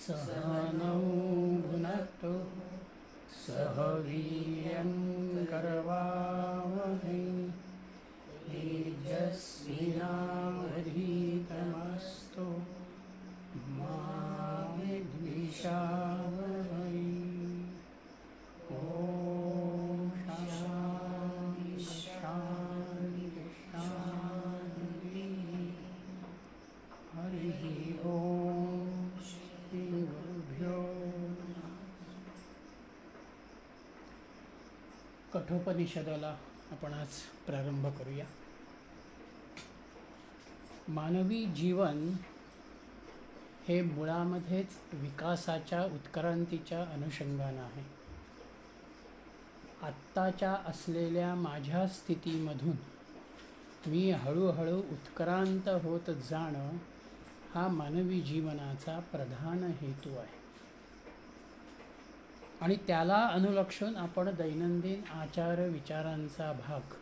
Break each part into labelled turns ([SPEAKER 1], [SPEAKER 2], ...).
[SPEAKER 1] सहनौ भुनक्तु सह वीर्यं करवावहै तेजस्विनावधीतमस्तु मा विद्विषावहै। ॐ शान्ति शान्ति शान्ति। हरिः ओम श्री गुरुभ्यो नमः। कठोपनिषदाला आपण आज प्रारंभ करूया। मानवी जीवन हे मुळामध्येच विकासाच्या उत्क्रांतीच्या अनुषंगानं आहे। आत्ताच्या असलेल्या माझ्या स्थितीमधून मी हळूहळू उत्क्रांत होत जाणं हा मानवी जीवनाचा प्रधान हेतू आहे आणि त्याला अनुलक्षून आपण दैनंदिन आचार विचारांचा भाग,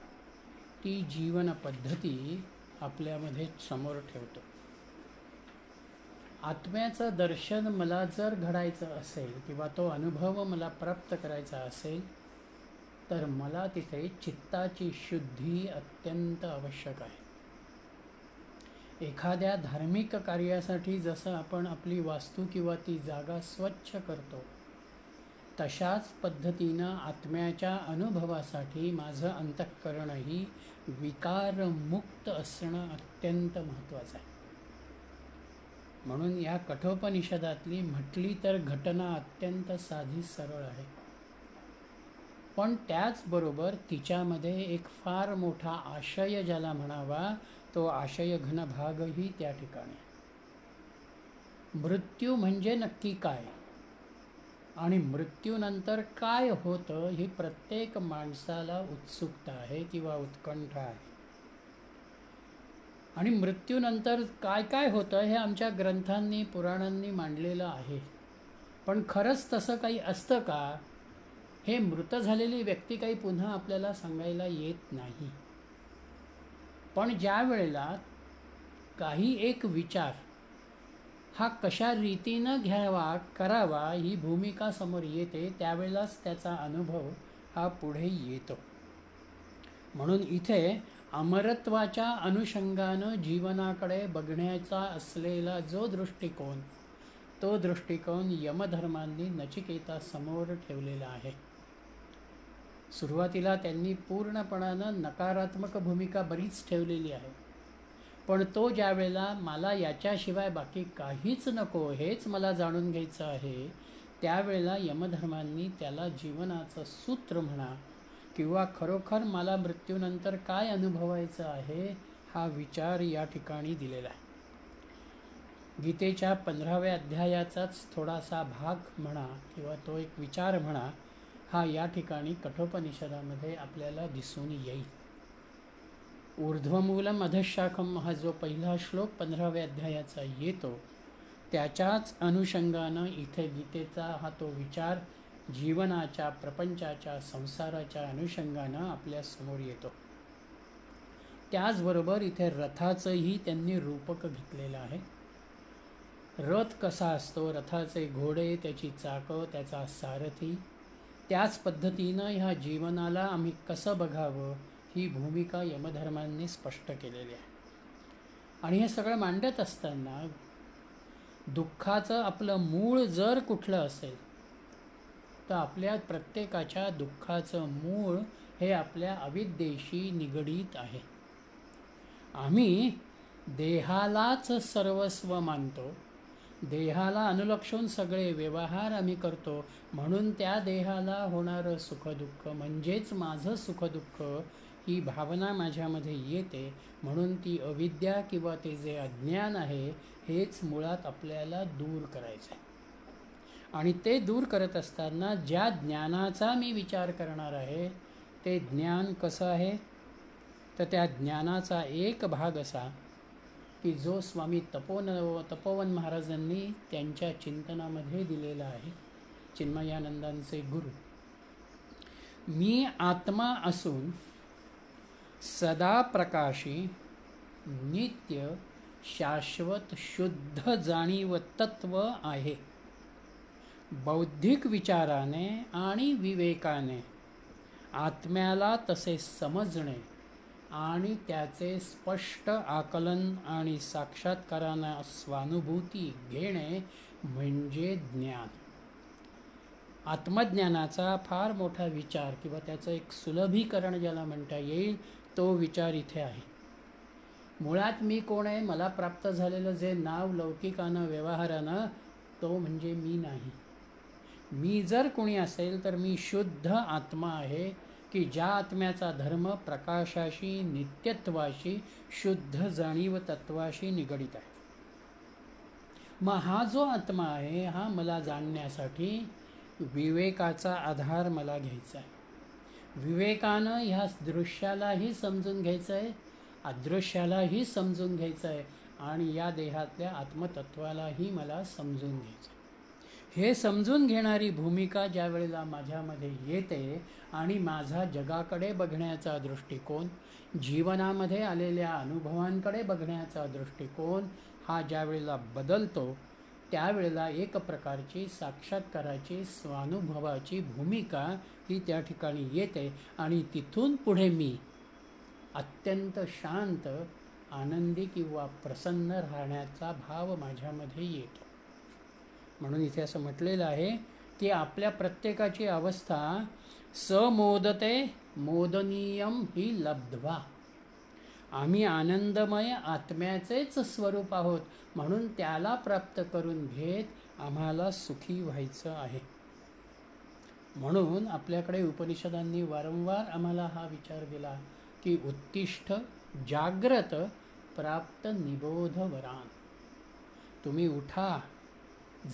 [SPEAKER 1] ती जीवन पद्धती आपल्यामध्ये समोर ठेवतो। आत्म्याचं दर्शन मला जर घडायचं असेल किंवा तो अनुभव मला प्राप्त करायचा असेल तर मला तिथे चित्ताची शुद्धी अत्यंत आवश्यक आहे। एखाद्या धार्मिक कार्यासाठी जसं आपण आपली वास्तू किंवा ती जागा स्वच्छ करतो, तशाच पद्धतीनं आत्म्याच्या अनुभवासाठी माझं अंतःकरणही विकारमुक्त असणं अत्यंत महत्त्वाचं आहे। म्हणून या कठोपनिषदातली म्हटली तर घटना अत्यंत साधी सरळ आहे, पण त्याचबरोबर तिच्यामध्ये एक फार मोठा आशय ज्याला म्हणावा तो आशय घन भागही त्या ठिकाणी। मृत्यू म्हणजे नक्की काय आणि मृत्यूनंतर काय होतं ही प्रत्येक माणसाला उत्सुकता आहे किंवा उत्कंठा आहे। आणि मृत्यूनंतर काय काय होतं हे आमच्या ग्रंथांनी पुराणांनी मांडलेलं आहे, पण खरंच तसं काही असतं का हे मृत झालेली व्यक्ती काही पुन्हा आपल्याला सांगायला येत नाही। पण ज्या वेळेला काही एक विचार हा कशा रीतीनं घ्यावा करावा ही भूमिका समोर येते, त्यावेळेलाच त्याचा अनुभव हा पुढे येतो। म्हणून इथे अमरत्वाच्या अनुषंगानं जीवनाकडे बघण्याचा असलेला जो दृष्टिकोन, तो दृष्टिकोन यमधर्मांनी नचिकेतासमोर ठेवलेला आहे। सुरुवातीला त्यांनी पूर्णपणानं नकारात्मक भूमिका बरीच ठेवलेली आहे, पण तो ज्या वेळेला मला याच्याशिवाय बाकी काहीच नको हेच मला जाणून घ्यायचं आहे, त्यावेळेला यमधर्मांनी त्याला जीवनाचं सूत्र म्हणा किंवा खरोखर मला मृत्यूनंतर काय अनुभवायचं आहे हा विचार या ठिकाणी दिलेला आहे। गीतेच्या 15व्या अध्यायाचाच थोडासा भाग म्हणा किंवा तो एक विचार म्हणा हा या ठिकाणी कठोपनिषदामध्ये आपल्याला दिसून येईल। ऊर्ध्वमूलम अधःशाखम हा जो पहिला श्लोक 15व्या अध्यायाचा येतो, त्याच्याच अनुषंगानं इथे गीतेचा हा तो विचार जीवनाच्या, प्रपंचाच्या, संसाराच्या अनुषंगानं आपल्यासमोर येतो। त्याचबरोबर इथे रथाचंही त्यांनी रूपक घेतलेलं आहे। रथ कसा असतो, रथाचे घोडे, त्याची चाकं, त्याचा सारथी, त्याच पद्धतीनं ह्या जीवनाला आम्ही कसं बघावं ही भूमिका यमधर्मांनी स्पष्ट केलेली आहे। आणि हे सगळं मांडत असताना दुःखाचं आपलं मूळ जर कुठलं असेल तर आपल्या प्रत्येकाच्या दुःखाचं मूळ हे आपल्या अविद्येशी निगडीत आहे। आम्ही देहालाच सर्वस्व मानतो, देहाला अनुलक्षून सगळे व्यवहार आम्ही करतो, म्हणून त्या देहाला होणारं सुखदुःख म्हणजेच माझं सुखदुःख ही भावना माझ्यामध्ये येते। म्हणून ती अविद्या किंवा ते जे अज्ञान आहे हेच मुळात आपल्याला दूर करायचं आहे। आणि ते दूर करत असताना ज्या ज्ञानाचा मी विचार करणार आहे ते ज्ञान कसं आहे, तर त्या ज्ञानाचा एक भाग असा की जो स्वामी तपोवन महाराजांनी त्यांच्या चिंतनामध्ये दिलेला आहे। चिन्मयानंदांचे गुरु, मी आत्मा असून सदा प्रकाशी नित्य शाश्वत शुद्ध जाणीव तत्व आहे। बौद्धिक विचाराने आणि विवेकाने आत्म्याला तसे समजणे आणि त्याचे स्पष्ट आकलन आणि साक्षात्काराने स्वानुभूती घेणे म्हणजे ज्ञान. आत्मज्ञानाचा फार मोठा विचार किंवा त्याचं एक सुलभीकरण ज्याला म्हणता येईल तो विचार इथे आहे. मुळात मी कोण आहे? मला प्राप्त झालेलं जे नाव लौकिकानं व्यवहारानं तो म्हणजे मी नाही. मी जर कोणी असेल तर मी शुद्ध आत्मा आहे की ज्या आत्म्याचा धर्म प्रकाशाशी, नित्यत्वाशी, शुद्ध जाणीव तत्वाशी निगडित आहे. मग हा जो आत्मा आहे हा मला जाणण्यासाठी विवेकाचा आधार मला घ्यायचा आहे. विवेकानं ह्या दृश्यालाही समजून घ्यायचं आहे, अदृश्यालाही समजून घ्यायचं आहे आणि या देहातल्या आत्मतत्वालाही मला समजून घ्यायचं आहे. हे समजून घेणारी भूमिका ज्या वेळेला माझ्यामध्ये येते आणि माझा जगाकडे बघण्याचा दृष्टिकोन, जीवनामध्ये आलेल्या अनुभवांकडे बघण्याचा दृष्टिकोन हा ज्या वेळेला बदलतो त्यावेळेला एक प्रकारची साक्षात्काराची, स्वानुभवाची भूमिका ही त्या ठिकाणी येते आणि तिथून पुढे मी अत्यंत शांत, आनंदी किंवा प्रसन्न राहण्याचा भाव माझ्यामध्ये येतो. म्हणून इथे असं म्हटलेलं आहे की आपल्या प्रत्येकाची अवस्था समोदते मोदनीयम ही लब्ध्वा. आम्ही आनंदमय आत्म्याचेच स्वरूप आहोत म्हणून त्याला प्राप्त करून घेत आम्हाला सुखी व्हायचं आहे. म्हणून आपल्याकडे उपनिषदांनी वारंवार आम्हाला हा विचार दिला की उत्तिष्ठ जाग्रत प्राप्त निबोध वरान. तुम्ही उठा,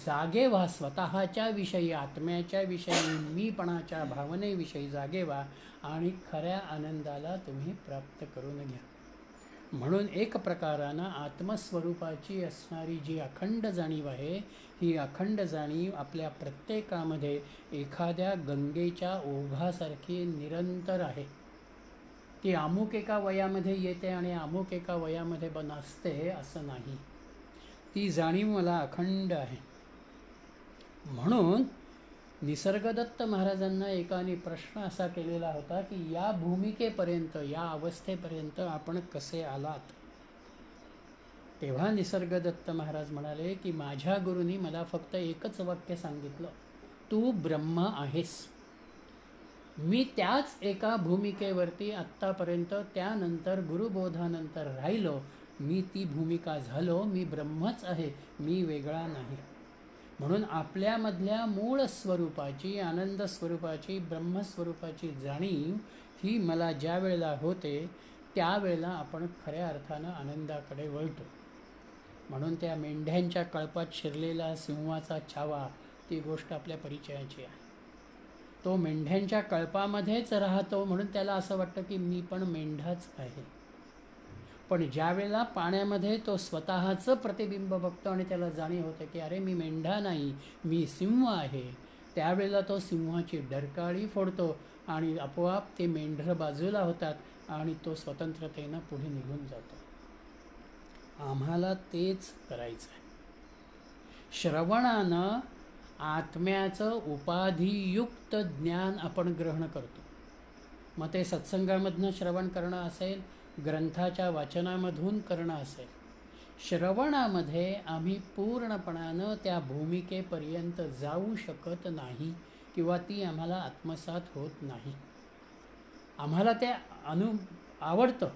[SPEAKER 1] जागे व्हा, स्वतःच्या विषयी, आत्म्याच्या विषयी, मीपणाच्या भावनेविषयी जागे व्हा आणि खऱ्या आनंदाला तुम्ही प्राप्त करून घ्या. म्हणून एक प्रकारानं आत्मस्वरूपाची असणारी जी अखंड जाणीव आहे ही अखंड जाणीव आपल्या प्रत्येकामध्ये एखाद्या गंगेच्या ओघासारखी निरंतर आहे. ती अमुक एका वयामध्ये येते आणि अमुक एका वयामध्ये नसते असं नाही. ती जाणीव मला अखंड आहे. म्हणून निसर्गदत्त महाराजांना एकाने प्रश्न असा केलेला होता की या भूमिकेपर्यंत, या अवस्थेपर्यंत आपण कसे आलात? तेव्हा निसर्गदत्त महाराज म्हणाले की माझ्या गुरूंनी मला फक्त एकच वाक्य सांगितलं, तू ब्रह्म आहेस. मी त्याच एका भूमिकेवरती आत्तापर्यंत, त्यानंतर गुरुबोधानंतर राहिलो. मी ती भूमिका झालो. मी ब्रह्मच आहे, मी वेगळा नाही. म्हणून आपल्यामधल्या मूळ स्वरूपाची, आनंद स्वरूपाची, ब्रह्मस्वरूपाची जाणीव ही मला ज्या वेळेला होते त्यावेळेला आपण खऱ्या अर्थानं आनंदाकडे वळतो. म्हणून त्या मेंढ्यांच्या कळपात शिरलेला सिंहाचा छावा ती गोष्ट आपल्या परिचयाची आहे. तो मेंढ्यांच्या कळपामध्येच राहतो म्हणून त्याला असं वाटतं की मी पण मेंढाच आहे. पण ज्या वेळेला पाण्यामध्ये तो स्वतःचं प्रतिबिंब बघतो आणि त्याला जाणीव होते की अरे मी मेंढा नाही, मी सिंह आहे, त्यावेळेला तो सिंहाची डरकाळी फोडतो आणि आपोआप ते मेंढरं बाजूला होतात आणि तो स्वतंत्रतेनं पुढे निघून जातो. आम्हाला तेच करायचं आहे. श्रवणानं आत्म्याचं उपाधियुक्त ज्ञान आपण ग्रहण करतो. मग ते सत्संगामधनं श्रवण करणं असेल, ग्रंथाच्या वाचनामधून करणं असेल, श्रवणामध्ये आम्ही पूर्णपणानं त्या भूमिकेपर्यंत जाऊ शकत नाही किंवा ती आम्हाला आत्मसात होत नाही. आम्हाला ते आवडतं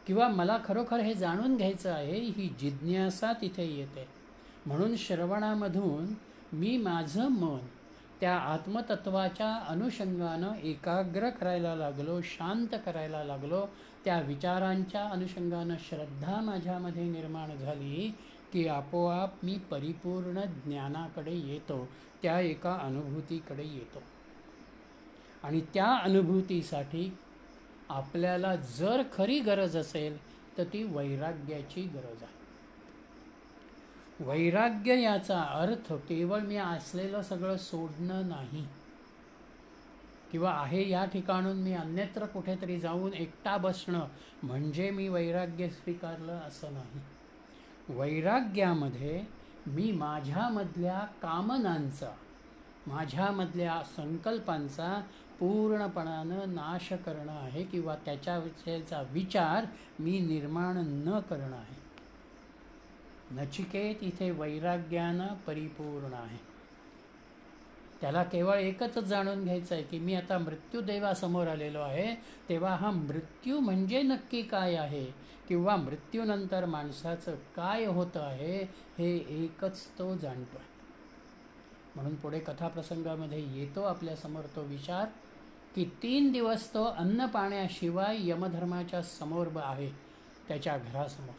[SPEAKER 1] किंवा मला खरोखर हे जाणून घ्यायचं आहे, ही जिज्ञासा तिथे येते. म्हणून श्रवणामधून मी माझं मन त्या आत्मतत्वाच्या अनुषंगानं एकाग्र करायला लागलो, शांत करायला लागलो. त्या विचारांच्या अनुषंगानं श्रद्धा माझ्यामध्ये निर्माण झाली की आपोआप मी परिपूर्ण ज्ञानाकडे येतो, त्या एका अनुभूतीकडे येतो. आणि त्या अनुभूतीसाठी आपल्याला जर खरी गरज असेल तर ती वैराग्याची गरज आहे. वैराग्य याचा अर्थ केवळ मी असलेलं सगळं सोडणं नाही किंवा आहे या ठिकाणून मी अन्यत्र कुठेतरी जाऊन एकटा बसणं म्हणजे मी वैराग्य स्वीकारलं असं नाही. वैराग्यामध्ये मी माझ्यामधल्या कामनांचा माझ्यामधल्या संकल्पांचा पूर्णपणानं नाश करणं आहे किंवा त्याच्याविषयीचा विचार मी निर्माण न करणं आहे. नचिकेत इथे वैराग्यानं परिपूर्ण आहे. त्याला केवळ एकच जाणून घ्यायचं आहे की मी आता मृत्यूदेवासमोर आलेलो आहे, तेव्हा हा मृत्यू म्हणजे नक्की काय आहे किंवा मृत्यूनंतर माणसाचं काय होतं आहे हे एकच तो जाणतो आहे. म्हणून पुढे कथाप्रसंगामध्ये येतो आपल्यासमोर तो विचार की 3 दिवस तो अन्न पाण्याशिवाय यमधर्माच्या समोर आहे, त्याच्या घरासमोर.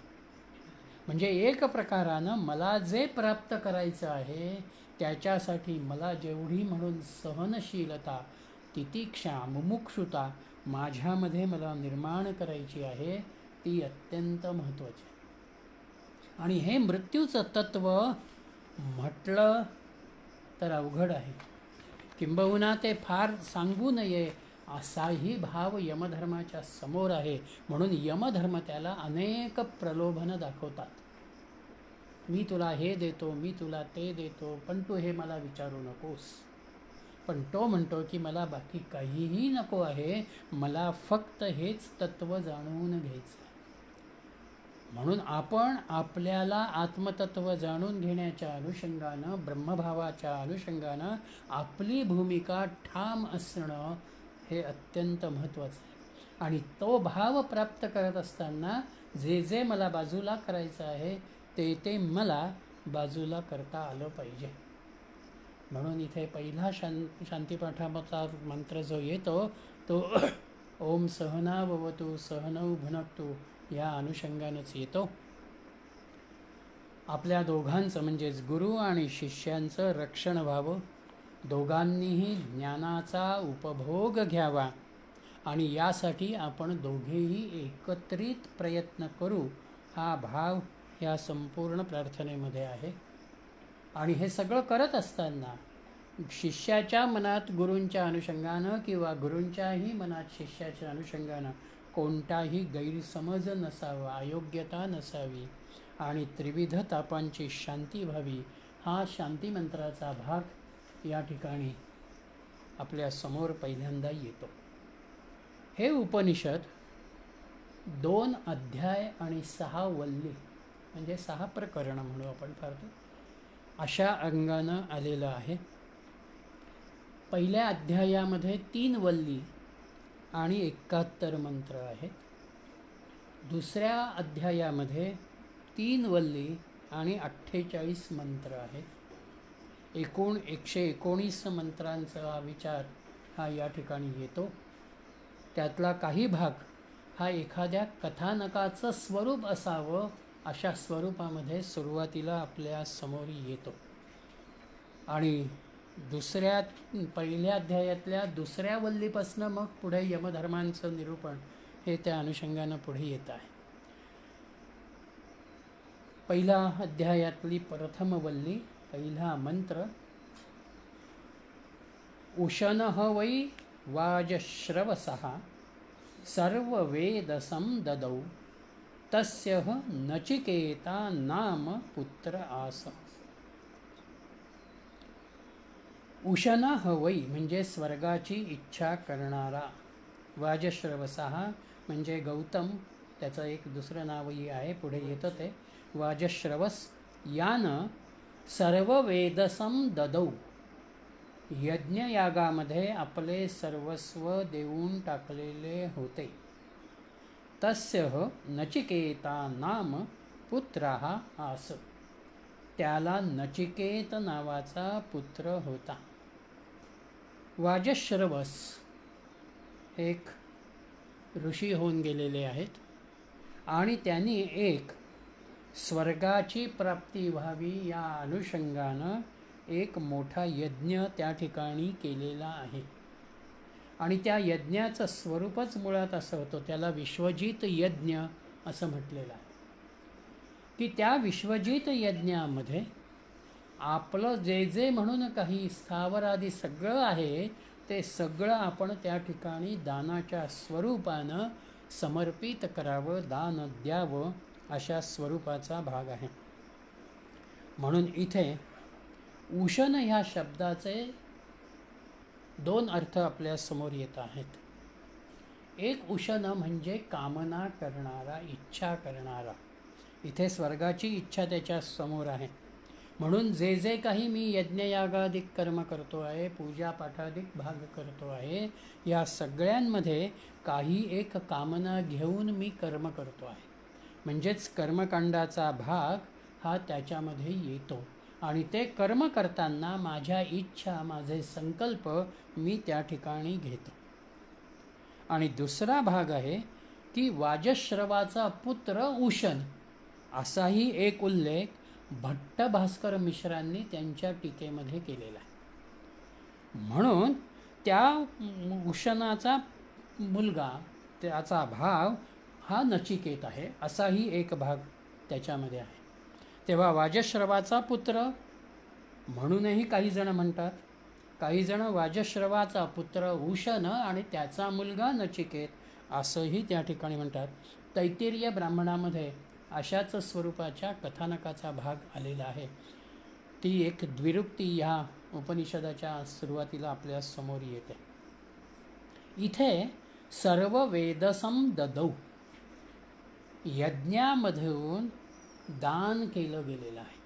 [SPEAKER 1] म्हणजे एक प्रकारानं मला जे प्राप्त करायचं आहे त्याच्यासाठी मला जेवढी म्हणून सहनशीलता, तितिक्षा, मुमुक्षुता माझ्यामध्ये मला निर्माण करायची आहे ती अत्यंत महत्त्वाची आहे. आणि हे मृत्यूचं तत्त्व म्हटलं तर अवघड आहे, किंबहुना ते फार सांगू नये असाही भाव यमधर्माच्या समोर आहे. म्हणून यमधर्म त्याला अनेक प्रलोभनं दाखवतात. मी तुला हे देतो, मी तुला ते देतो, पण तू हे मला विचारू नकोस. पण तो म्हणतो की मला बाकी काहीही नको आहे, मला फक्त हेच तत्त्व जाणून घ्यायचं. म्हणून आपण आपल्याला आत्मतत्व जाणून घेण्याच्या अनुषंगानं, ब्रह्मभावाच्या अनुषंगानं आपली भूमिका ठाम असणं हे अत्यंत महत्त्वाचं आहे. आणि तो भाव प्राप्त करत असताना जे जे मला बाजूला करायचं आहे ते ते मला बाजूला करता आलं पाहिजे. म्हणून इथे पहिला शांतिपाठाचा मंत्र जो येतो तो ओम सहना भवतु सहनौ भुनक्तु या अनुषंगानंच येतो. आपल्या दोघांचं म्हणजेच गुरु आणि शिष्यांचं रक्षण व्हावं, दोघांनीही ज्ञानाचा उपभोग घ्यावा आणि यासाठी आपण दोघेही एकत्रित प्रयत्न करू हा भाव या संपूर्ण प्रार्थनेमध्ये आहे. आणि हे सगळं करत असताना शिष्याच्या मनात गुरूंच्या अनुषंगानं किंवा गुरूंच्याही मनात शिष्याच्या अनुषंगानं कोणताही गैरसमज नसावा, अयोग्यता नसावी आणि त्रिविध तापांची शांती व्हावी हा शांतिमंत्राचा भाग या ठिकाणी आपल्या समोर पहिल्यांदा येतो. हे उपनिषद 2 अध्याय आणि 6 वल्ली म्हणजे 6 प्रकरणं म्हणू आपण फार अशा अंगानं आलेलं आहे. पहिल्या अध्यायामध्ये 3 वल्ली आणि 71 मंत्र आहेत. दुसऱ्या अध्यायामध्ये 3 वल्ली आणि 48 मंत्र आहेत. एकूण 119 मंत्रांचा विचार हा या ठिकाणी येतो. त्यातला काही भाग हा एखाद्या कथानकाचं स्वरूप असावं अशा स्वरूपामध्ये सुरुवातीला आपल्या समोर येतो. आणि पहिल्या अध्यायातल्या दुसऱ्या वल्लीपासनं मग पुढे यमधर्मांचं निरूपण हे त्या अनुषंगानं पुढे येत आहे. पहिल्या अध्यायातली प्रथम वल्ली, पहिला मंत्र उशनः वै वाजश्रवसः सर्ववेदसं ददौ तस्य नचिकेता नाम पुत्र आस. उशना हवई म्हणजे स्वर्गाची इच्छा करणारा, वाजश्रवसः म्हणजे गौतम, त्याचं एक दुसरं नावही आहे पुढे येतं ते वाजश्रवस, यानं सर्व वेदसम ददौ यज्ञयागामध्ये आपले सर्वस्व देऊन टाकलेले होते. तस्य नचिकेता नाम पुत्रः आस, त्याला नचिकेत नावाचा पुत्र होता. वाजश्रवस एक ऋषी होऊन गेलेले आहेत आणि त्यांनी एक स्वर्गाची प्राप्ती व्हावी या अनुषंगानं एक मोठा यज्ञ त्या ठिकाणी केलेला आहे. आणि त्या यज्ञाचं स्वरूपच मुळात असं होतं, त्याला विश्वजित यज्ञ असं म्हटलेलं आहे की त्या विश्वजित यज्ञामध्ये आपलं जे जे म्हणून काही स्थावर आदी सगळं आहे ते सगळं आपण त्या ठिकाणी दानाच्या स्वरूपानं समर्पित करावं, दान द्यावं अशा स्वरूपाचा भाग आहे. म्हणून इथे उशन ह्या शब्दाचे दोन अर्थ आपल्या समोर येत आहेत. एक उशन म्हणजे कामना करणारा, इच्छा करणारा. इथे स्वर्गाची इच्छा त्याच्या समोर आहे. म्हणून जे जे काही मी यज्ञयागाधिक कर्म करतो आहे, पूजापाठाधिक भाग करतो आहे, या सगळ्यांमध्ये काही एक कामना घेऊन मी कर्म करतो आहे. म्हणजेच कर्मकांडाचा भाग हा त्याच्यामध्ये येतो आणि ते कर्म करताना माझ्या इच्छा, माझे संकल्प मी त्या ठिकाणी घेतो. आणि दुसरा भाग आहे की वाजश्रवाचा पुत्र उशन, असाही एक उल्लेख भट्ट भास्कर मिश्रांनी त्यांच्या टीकेमध्ये केलेला आहे. म्हणून त्या उशनाचा मुलगा, त्याचा भाव हा नचिकेत आहे, असाही एक भाग त्याच्यामध्ये आहे. तेव्हा वाजश्रवाचा पुत्र म्हणूनही काही जण म्हणतात, काही जण वाजश्रवाचा पुत्र उशन आणि त्याचा मुलगा नचिकेत असंही त्या ठिकाणी म्हणतात. तैत्तिरीय ब्राह्मणामध्ये अशाच स्वरूपाच्या कथानकाचा भाग आलेला आहे. ती एक द्विरुक्ती ह्या उपनिषदाच्या सुरुवातीला आपल्या समोर येते. इथे सर्व वेदसम ददौ, यज्ञामधून दान केलं गेलेलं आहे.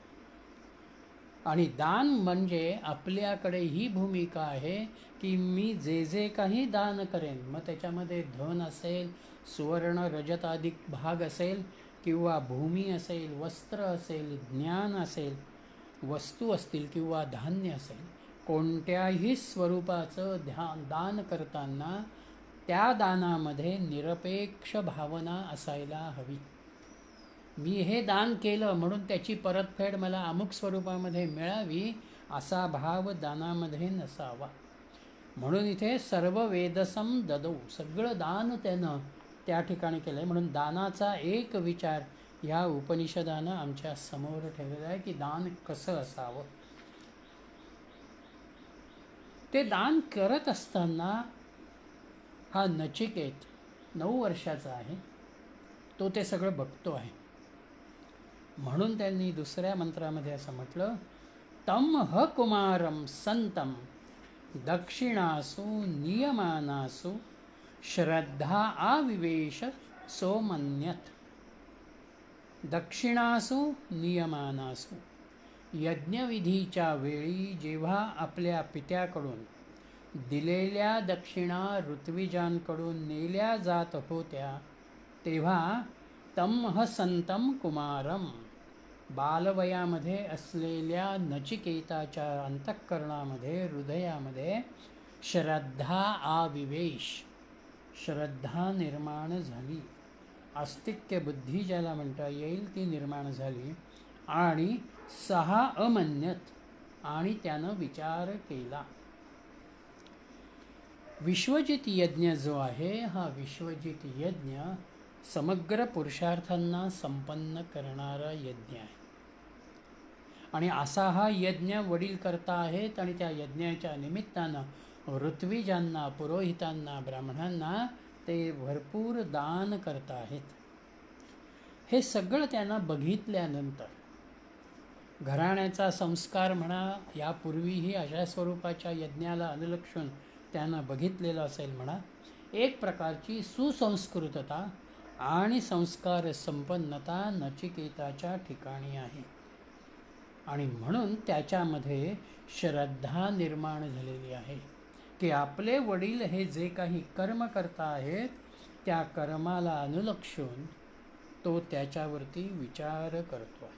[SPEAKER 1] आणि दान म्हणजे आपल्याकडे ही भूमिका आहे की मी जे जे काही दान करेन, मग त्याच्यामध्ये धन असेल, सुवर्ण रजत अधिक भाग असेल, किंवा भूमी असेल, वस्त्र असेल, ज्ञान असेल, वस्तू असतील किंवा धान्य असेल, कोणत्याही स्वरूपाचं दान करताना त्या दानामध्ये निरपेक्ष भावना असायला हवी. मी हे दान केलं म्हणून त्याची परतफेड मला अमुक स्वरूपामध्ये मिळावी असा भाव दानामध्ये नसावा. म्हणून इथे सर्व वेदसम ददौ, सगळं दान त्यानं त्या ठिकाणी केलं आहे. म्हणून दानाचा एक विचार ह्या उपनिषदानं आमच्या समोर ठेवलेला आहे की दान कसं असावं. ते दान करत असताना हा नचिकेत 9 वर्षाचा आहे, तो ते सगळं बघतो आहे. म्हणून त्यांनी दुसऱ्या मंत्रामध्ये असं म्हटलं, तम ह कुमारम संतम दक्षिणासु नियमानासु श्रद्धा आविवेश सोमन्यत. दक्षिणासु नियमानासु, यज्ञविधीच्या वेळी जेव्हा आपल्या पित्याकडून दिलेल्या दक्षिणा ऋत्विजांकडून नेल्या जात होत्या, तेव्हा तम संतम कुमारम, बालवयामध्ये असलेल्या नचिकेताच्या अंतःकरणामध्ये, हृदयामध्ये श्रद्धा आविवेश, श्रद्धा निर्माण झाली. आस्तिक्य बुद्धी ज्याला म्हणता येईल ती निर्माण झाली. आणि सहा अमन्यत, आणि त्यानं विचार केला. विश्वजित यज्ञ जो आहे, हा विश्वजित यज्ञ समग्र पुरुषार्थांना संपन्न करणारा यज्ञ आहे. आणि असा हा यज्ञ वडील करता आहेत आणि त्या यज्ञाच्या निमित्तानं ऋत्विजांना, पुरोहितांना, ब्राह्मणांना ते भरपूर दान करत आहेत. हे सगळं त्यांना बघितल्यानंतर घराण्याचा संस्कार म्हणा, यापूर्वीही अशा स्वरूपाच्या यज्ञाला अनुलक्षून त्यांना बघितलेलं असेल म्हणा, एक प्रकारची सुसंस्कृतता आणि संस्कार संपन्नता नचिकेताच्या ठिकाणी आहे. आणि म्हणून त्याच्यामध्ये श्रद्धा निर्माण झालेली आहे की आपले वडील हे जे काही कर्म करता आहेत, त्या कर्माला अनुलक्षून तो त्याच्यावरती विचार करतो आहे.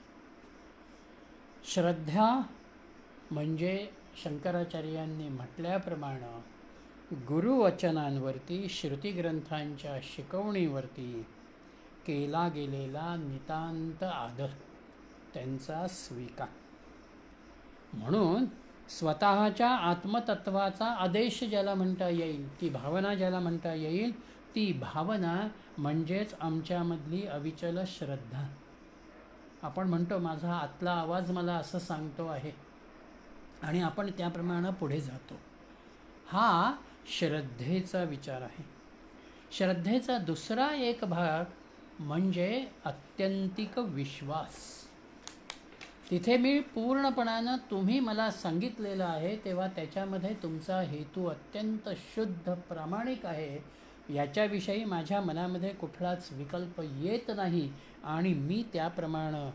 [SPEAKER 1] श्रद्धा म्हणजे शंकराचार्यांनी म्हटल्याप्रमाणे गुरुवचनांवरती, श्रुतिग्रंथांच्या शिकवणीवरती केला गेलेला नितांत आदर, त्यांचा स्वीकार. म्हणून स्वतःच्या आत्मतत्वाचा आदेश ज्याला म्हणता येईल, ती भावना ज्याला म्हणता येईल, ती भावना म्हणजेच आमच्यामधली अविचल श्रद्धा. आपण म्हणतो माझा आतला आवाज मला असं सांगतो आहे, आणि आपण त्याप्रमाणे पुढे जातो. हा श्रद्धेचा विचार आहे. श्रद्धेचा दुसरा एक भाग म्हणजे आत्यंतिक विश्वास. तिथे मी पूर्णपणानं तुम्ही मला सांगितलेलं आहे तेव्हा त्याच्यामध्ये तुमचा हेतू अत्यंत शुद्ध प्रामाणिक आहे, याच्याविषयी माझ्या मनामध्ये कुठलाच विकल्प येत नाही आणि मी त्याप्रमाणे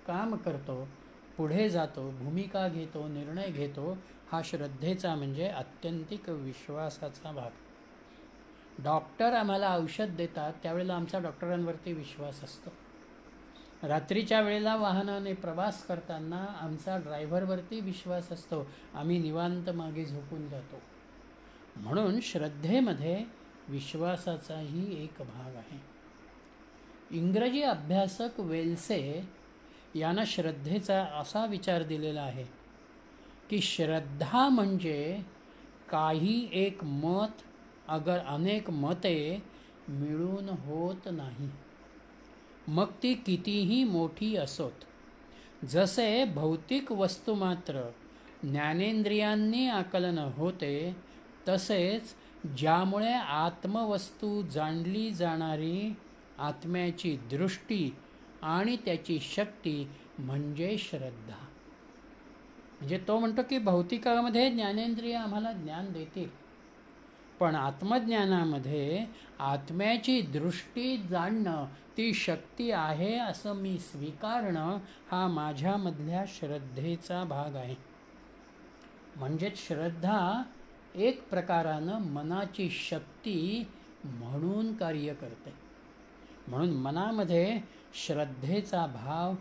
[SPEAKER 1] काम करतो, पुढे जातो, भूमिका घेतो, निर्णय घेतो. हा श्रद्धेचा म्हणजे आत्यंतिक विश्वासाचा भाग. डॉक्टर आम्हाला औषध देतात त्यावेळेला आमचा डॉक्टरांवरती विश्वास असतो. रात्रीच्या वेळेला वाहनाने प्रवास करताना आमचा ड्रायव्हरवरती विश्वास असतो, आम्ही निवांत मागे झोपून जातो. म्हणून श्रद्धेमध्ये विश्वासाचाही एक भाग आहे. इंग्रजी अभ्यासक वेल्से यानं श्रद्धेचा असा विचार दिलेला आहे की श्रद्धा म्हणजे काही एक मत अगर अनेक मते मिळून होत नाही, मग ती कितीही मोठी असोत. जसे भौतिक वस्तू मात्र ज्ञानेंद्रियांनी आकलन होते, तसेच ज्यामुळे आत्मवस्तू जाणली जाणारी आत्म्याची दृष्टी आणि त्याची शक्ती म्हणजे श्रद्धा. म्हणजे तो म्हणतो की भौतिकामध्ये ज्ञानेंद्रिय आम्हाला ज्ञान देतील, पण आत्मज्ञानामध्ये आत्म्याची दृष्टी जाणणं, ती शक्ती आहे असं मी स्वीकारणं, हा माझ्यामधल्या श्रद्धेचा भाग आहे. म्हणजेच श्रद्धा एक प्रकारानं मनाची शक्ती म्हणून कार्य करते. म्हणून मनामध्ये श्रद्धेचा भाव,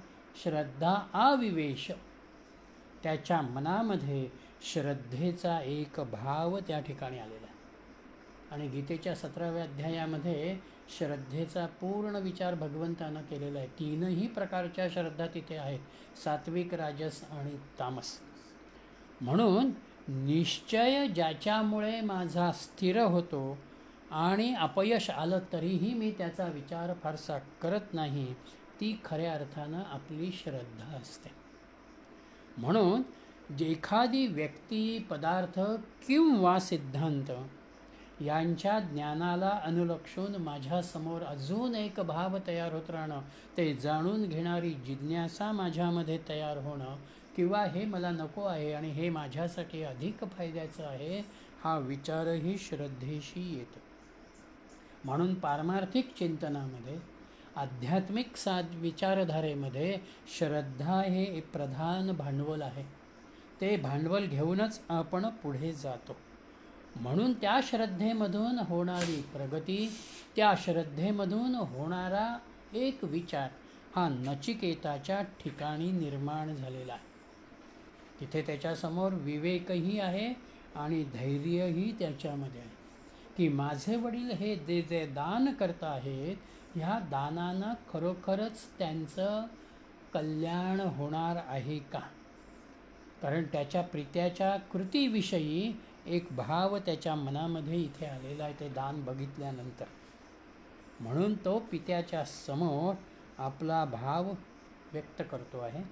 [SPEAKER 1] श्रद्धा आविवेश, त्याच्या मनामध्ये श्रद्धेचा एक भाव त्या ठिकाणी आलेला आहे. आणि गीतेच्या 17व्या अध्यायामध्ये श्रद्धेचा पूर्ण विचार भगवंतानं केलेला आहे. तीनही प्रकारच्या श्रद्धा तिथे आहेत, सात्विक, राजस आणि तामस. म्हणून निश्चय ज्याच्यामुळे माझा स्थिर होतो आणि अपयश आलं तरीही मी त्याचा विचार फारसा करत नाही, ती खऱ्या अर्थानं आपली श्रद्धा असते. म्हणून एखादी व्यक्ती, पदार्थ किंवा सिद्धांत यांच्या ज्ञानाला अनुलक्षून माझ्यासमोर अजून एक भाव तयार होत राहणं, ते जाणून घेणारी जिज्ञासा माझ्यामध्ये तयार होणं, किंवा हे मला नको आहे आणि हे माझ्यासाठी अधिक फायद्याचं आहे, हा विचारही श्रद्धेशी येतो. म्हणून पारमार्थिक चिंतनामध्ये, आध्यात्मिक विचारधारेमध्ये श्रद्धा हे एक प्रधान भांडवल आहे. ते भांडवल घेऊनच आपण पुढे जातो. म्हणून त्या श्रद्धेमधून होणारी प्रगती, त्या श्रद्धेमधून होणारा एक विचार हा नचिकेताच्या ठिकाणी निर्माण झालेला आहे. तिथे त्याच्यासमोर विवेकही आहे आणि धैर्यही त्याच्यामध्ये आहे की माझे वडील हे जे दान करत आहेत, ह्या दानानं खरोखरच त्यांचं कल्याण होणार आहे का? कारण त्याच्या प्रित्याच्या कृतीविषयी एक भाव त्याच्या मनामध्ये इथे आलेला आहे, ते दान बघितल्यानंतर. म्हणून तो पित्याच्या समोर आपला भाव व्यक्त करतो आहे.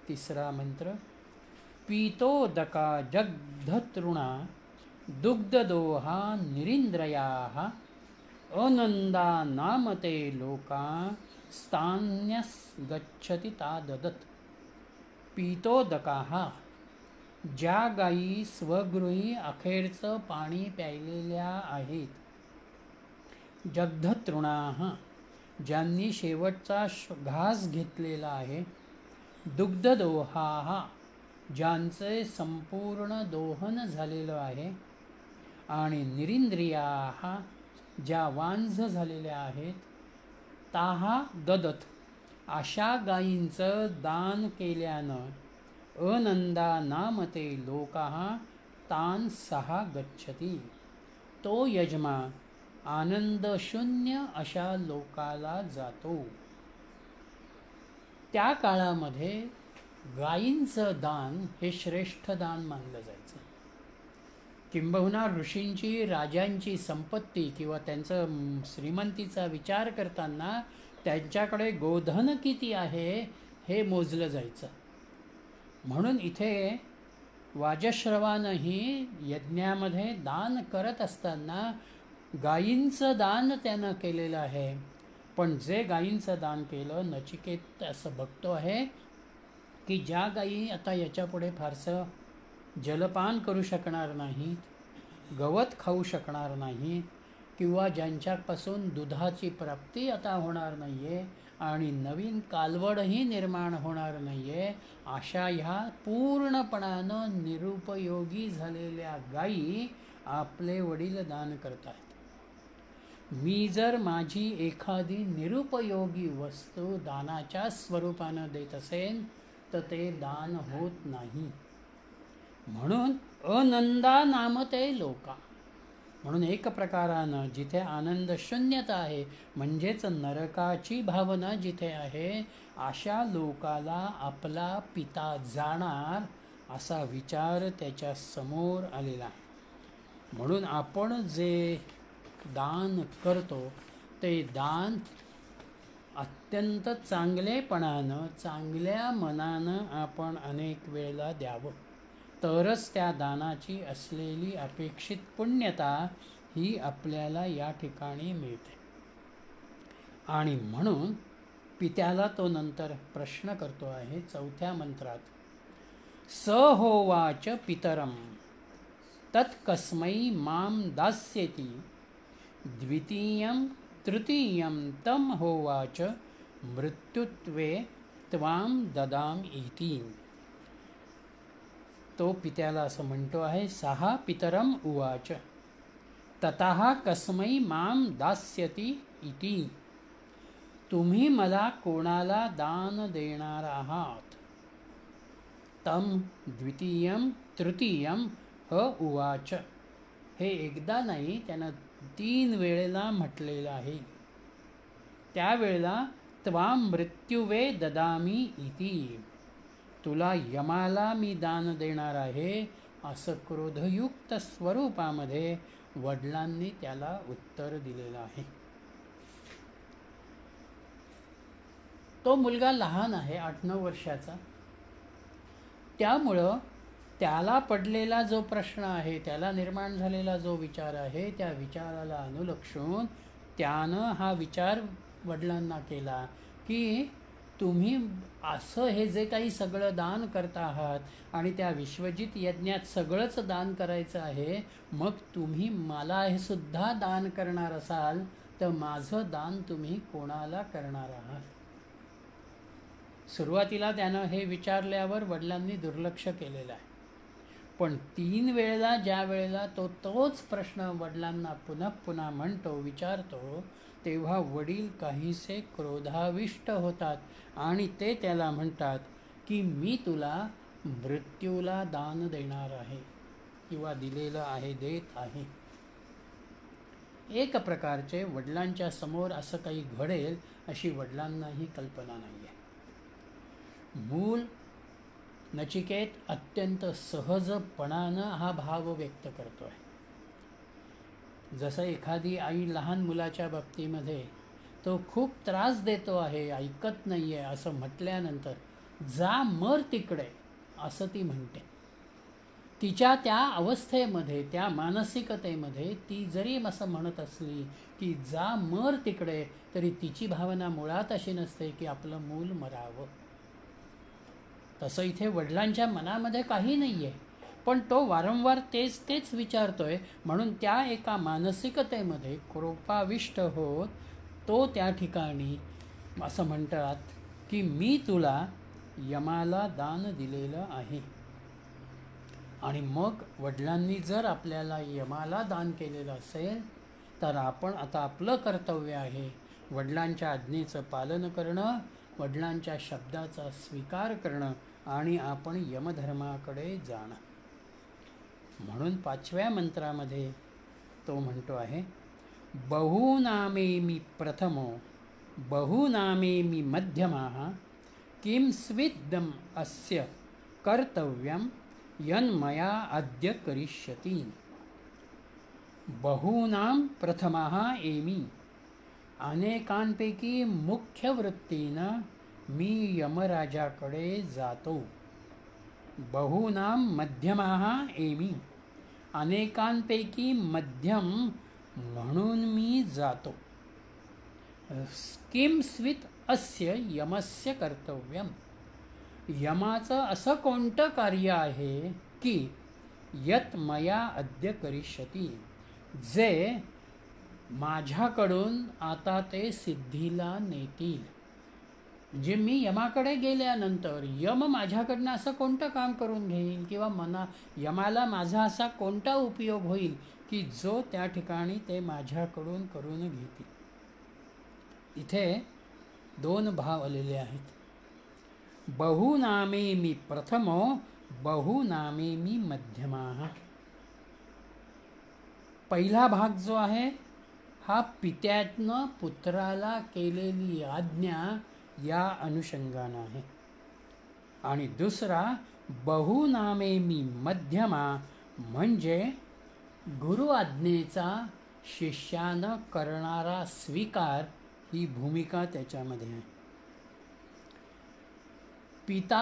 [SPEAKER 1] तिसरा मंत्र, पीतोदका जग्धतृणा दुग्धदोहा निरींद्रयाः अनंदा नामते लोका स्थान्यस गच्छति ताददत. पीतोदकाः, ज्या गायी स्वगृही अखेरचं पाणी प्यायलेल्या आहेत. जग्धतृणाः, ज्यांनी शेवटचा घास घेतलेला आहे. दुग्धदोहाः, ज्यांचे संपूर्ण दोहन झालेलं आहे. आणि निरिंद्रियाः, ज्या वांझ झालेल्या आहेत. ताः ददत, अशा गायींचं दान केल्यानं अनंदा नामते लोकाः तान सहा गच्छती, तो यजमा आनंदशून्य अशा लोकाला जातो. त्या काळामध्ये गायींचं दान हे श्रेष्ठ दान मानलं जायचं. किंबहुना ऋषींची, राजांची संपत्ती किंवा त्यांचं श्रीमंतीचा विचार करताना त्यांच्याकडे गोधन किती आहे हे मोजलं जायचं. म्हणून इथे वाजश्रवानंही यज्ञामध्ये दान करत असताना गायींचं दान त्यानं केलेलं आहे. पण जे गायींचं दान केलं, नचिकेत असं बघतो आहे की ज्या गायी आता याच्यापुढे फारसं जलपान करू शकणार नाहीत, गवत खाऊ शकणार नाहीत, किंवा ज्यांच्यापासून दुधाची प्राप्ती आता होणार नाही आहे आणि नवीन कालवडही निर्माण होणार नाही आहे, अशा ह्या पूर्णपणानं निरुपयोगी झालेल्या गायी आपले वडील दान करतात. मी जर माझी एखादी निरुपयोगी वस्तू दानाच्या स्वरूपानं देत असेन तर ते दान होत नाही. म्हणून अनंदा नामते लोका, म्हणून एक प्रकारानं जिथे आनंद शून्यता आहे, म्हणजेच नरकाची भावना जिथे आहे, अशा लोकाला आपला पिता जाणार असा विचार त्याच्या समोर आलेला आहे. म्हणून आपण जे दान करतो ते दान अत्यंत चांगलेपणानं, चांगल्या मनानं आपण अनेक वेळेला द्यावं, तरच त्या दानाची असलेली अपेक्षित पुण्यता ही आपल्याला या ठिकाणी मिळते. आणि म्हणून पित्याला तो नंतर प्रश्न करतो आहे 4थ्या मंत्रात, स होवाच पितरम तत्कस्मै माम दास्यति द्वितीयं तृतीयं तम होवाच मृत्युत्वे त्वाम ददाम इति. तो पित्याला असं म्हणतो आहे, सहा पितरम उवाच ततः कस्मै माम दास्यति इति. तुम्ही मला कोणाला दान देणार आहात? तम द्वितीयम तृतीयम ह उवाच. हे एकदा नाही, त्यानं 3 वेळेला म्हटलेलं आहे. त्यावेळेला त्वाम मृत्युवे ददामी इति, तुला यमाला मी दान देणार आहे, असं क्रोधयुक्त स्वरूपामध्ये वडिलांनी त्याला उत्तर दिलेलं आहे. तो मुलगा लहान आहे, 8-9 वर्षाचा. त्यामुळं त्याला पडलेला जो प्रश्न आहे, त्याला निर्माण झालेला जो विचार आहे, त्या विचाराला अनुलक्षून त्यानं हा विचार वडिलांना केला की तुम्ही असं हे जे काही सगळं दान करत आहात आणि त्या विश्वजित यज्ञात सगळंच दान करायचं आहे, मग तुम्ही मला हे सुद्धा दान करणार असाल तर माझं दान तुम्ही कोणाला करणार आहात? सुरुवातीला त्यानं हे विचारल्यावर वडिलांनी दुर्लक्ष केलेलं आहे. पण 3 वेळेला ज्या वेळेला तोच प्रश्न वडिलांना पुन्हा पुन्हा म्हणतो, विचारतो, तेव्हा वडील काहीसे क्रोधाविष्ट होतात आणि ते त्याला म्हणतात की मी तुला मृत्यूला दान देणार आहे किंवा दिलेलं आहे, देत आहे. एक प्रकारचे वडिलांच्या समोर असं काही घडेल अशी वडिलांनाही कल्पना नाही आहे. मूल नचिकेत अत्यंत सहजपणानं हा भाव व्यक्त करतोय. जसं एखादी आई लहान मुलाच्या बाबतीमध्ये तो खूप त्रास देतो आहे, ऐकत नाही आहे असं म्हटल्यानंतर जा मर तिकडे असं ती म्हणते. तिच्या त्या अवस्थेमध्ये, त्या मानसिकतेमध्ये ती जरी असं म्हणत असली की जा मर तिकडे, तरी तिची भावना मुळात अशी नसते की आपलं मूल मरावं. तसं इथे वडिलांच्या मनामध्ये काही नाही आहे, पण तो वारंवार तेच विचारतोय. म्हणून त्या एका मानसिकतेमध्ये क्रोधाविष्ट होत तो त्या ठिकाणी असं म्हणतात की मी तुला यमाला दान दिलेलं आहे. आणि मग वडिलांनी जर आपल्याला यमाला दान केलेलं असेल तर आपण आता आपलं कर्तव्य आहे वडिलांच्या आज्ञेचं पालन करणं, वडिलांच्या शब्दाचा स्वीकार करणं आणि आपण यमधर्माकडे जाणं. म्हणून 5व्या मंत्रामध्ये तो म्हणतो आहे, बहुनामेमि प्रथमो बहुनामेमि मध्यमः किं स्विद्दम अस्य कर्तव्यम यन्मया अद्य करिष्यति. बहुनाम प्रथमः एमि, अनेकांपैकी मुख्य वृत्तीनं मी यमराजाकडे जातो. बहुनाम मध्यमः एमि, अनेकांपैकी मध्यम म्हणून मी जातो. किम स्वित अस्य यमस्य कर्तव्यम, यमाचं असं कोणतं कार्य आहे की यत मया अद्य करिष्यती, जे माझ्याकडून आता ते सिद्धीला नेतील. म्हणजे मी यमाकडे गेल्यानंतर यम माझ्याकडनं असं कोणतं काम करून घेईल, किंवा यमाला माझा असा कोणता उपयोग होईल की जो त्या ठिकाणी ते माझ्याकडून करून घेतील. इथे दोन भाव आलेले आहेत. बहुनामे मी प्रथमो, बहुनामे मी मध्यमा. पहिला भाग जो आहे हा पित्यातनं पुत्राला केलेली आज्ञा या अनुषंगानं आहे. आणि दुसरा बहुनामे मी मध्यमा, म्हणजे गुरु आज्ञेचा शिष्यानं करणारा स्वीकार, ही भूमिका त्याच्यामध्ये आहे. पिता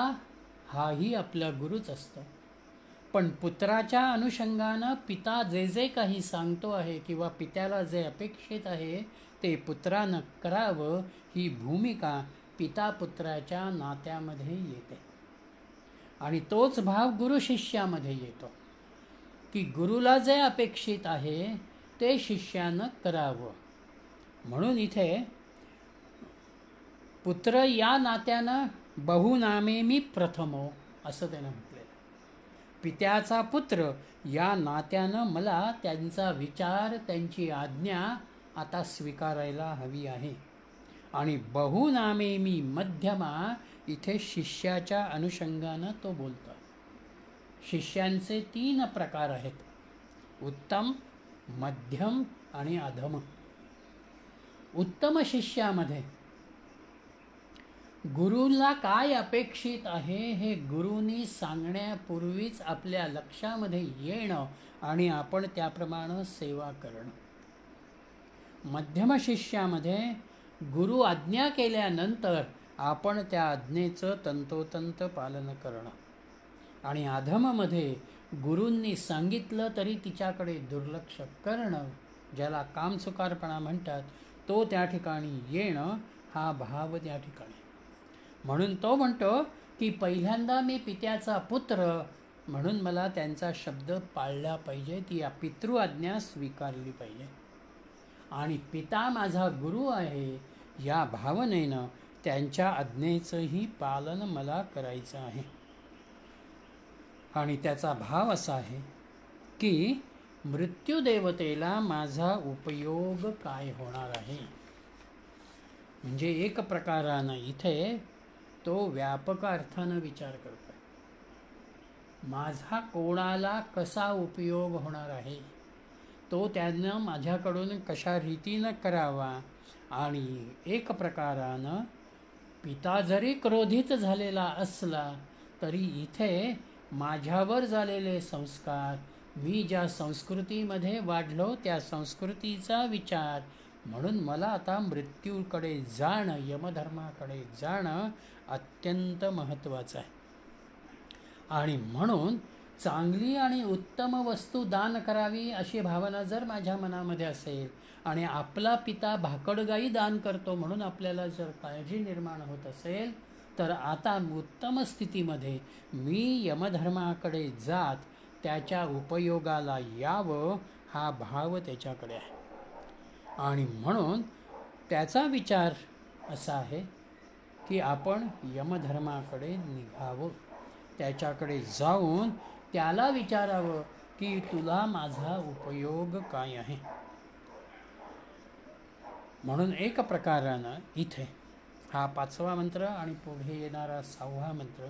[SPEAKER 1] हाही आपला गुरुच असतो, पण पुत्राच्या अनुषंगानं पिता जे जे काही सांगतो आहे किंवा पित्याला जे अपेक्षित आहे ते पुत्रानं करावं, ही भूमिका पिता पुत्राच्या नात्यामध्ये येते. आणि तोच भाव गुरु शिष्यामध्ये येतो की गुरुला जे अपेक्षित आहे ते शिष्यानं करावं. म्हणून इथे पुत्र या नात्यानं बहुनामे मी प्रथमो असं त्यानं म्हटलेलं. पित्याचा पुत्र या नात्यानं मला त्यांचा विचार, त्यांची आज्ञा आता स्वीकारायला हवी आहे. आणि बहुनामे मी मध्यमा, इथे शिष्याच्या अनुषंगानं तो बोलतो. शिष्यांचे 3 प्रकार आहेत: उत्तम, मध्यम आणि अधम. उत्तम शिष्यामध्ये गुरुला काय अपेक्षित आहे हे गुरुनी सांगण्यापूर्वीच आपल्या लक्षामध्ये येणं आणि आपण त्याप्रमाणे सेवा करणं. मध्यम शिष्यामध्ये गुरु आज्ञा केल्यानंतर आपण त्या आज्ञेचं तंतोतंत पालन करणं. आणि अधममध्ये गुरूंनी सांगितलं तरी तिच्याकडे दुर्लक्ष करणं, ज्याला कामचुकारपणा म्हणतात, तो त्या ठिकाणी येणं, हा भाव त्या ठिकाणी. म्हणून तो म्हणतो की पहिल्यांदा मी पित्याचा पुत्र म्हणून मला त्यांचा शब्द पाळला पाहिजे, ती पितृ आज्ञा स्वीकारली पाहिजे. आणि पिता माझा गुरु आहे या भावनेनं त्यांच्या आज्ञेचंही पालन मला करायचं आहे. आणि त्याचा भाव असा आहे की मृत्यूदेवतेला माझा उपयोग काय होणार आहे. म्हणजे एक प्रकारानं इथे तो व्यापक अर्थानं विचार करतो, माझा कोणाला कसा उपयोग होणार आहे, तो त्यानं माझ्याकडून कशा रीतीनं करावा. आणि एक प्रकारानं पिता जरी क्रोधित झालेला असला तरी इथे माझ्यावर झालेले संस्कार, मी ज्या संस्कृतीमध्ये वाढलो त्या संस्कृतीचा विचार, म्हणून मला आता मृत्यूकडे जाणं, यमधर्माकडे जाणं अत्यंत महत्त्वाचं आहे. आणि म्हणून चांगली आणि उत्तम वस्तू दान करावी अशी भावना जर माझ्या मनामध्ये असेल आणि आपला पिता भाकडगाई दान करतो म्हणून आपल्याला जर काळजी निर्माण होत असेल, तर आता उत्तम स्थितीमध्ये मी यमधर्माकडे जात त्याच्या उपयोगाला यावं, हा भाव त्याच्याकडे आहे. आणि म्हणून त्याचा विचार असा आहे की आपण यमधर्माकडे निघावं, त्याच्याकडे जाऊन त्याला विचारावं की तुला माझा उपयोग काय आहे. म्हणून एक प्रकारानं इथे हा 5वा मंत्र आणि पुढे येणारा 6वा मंत्र,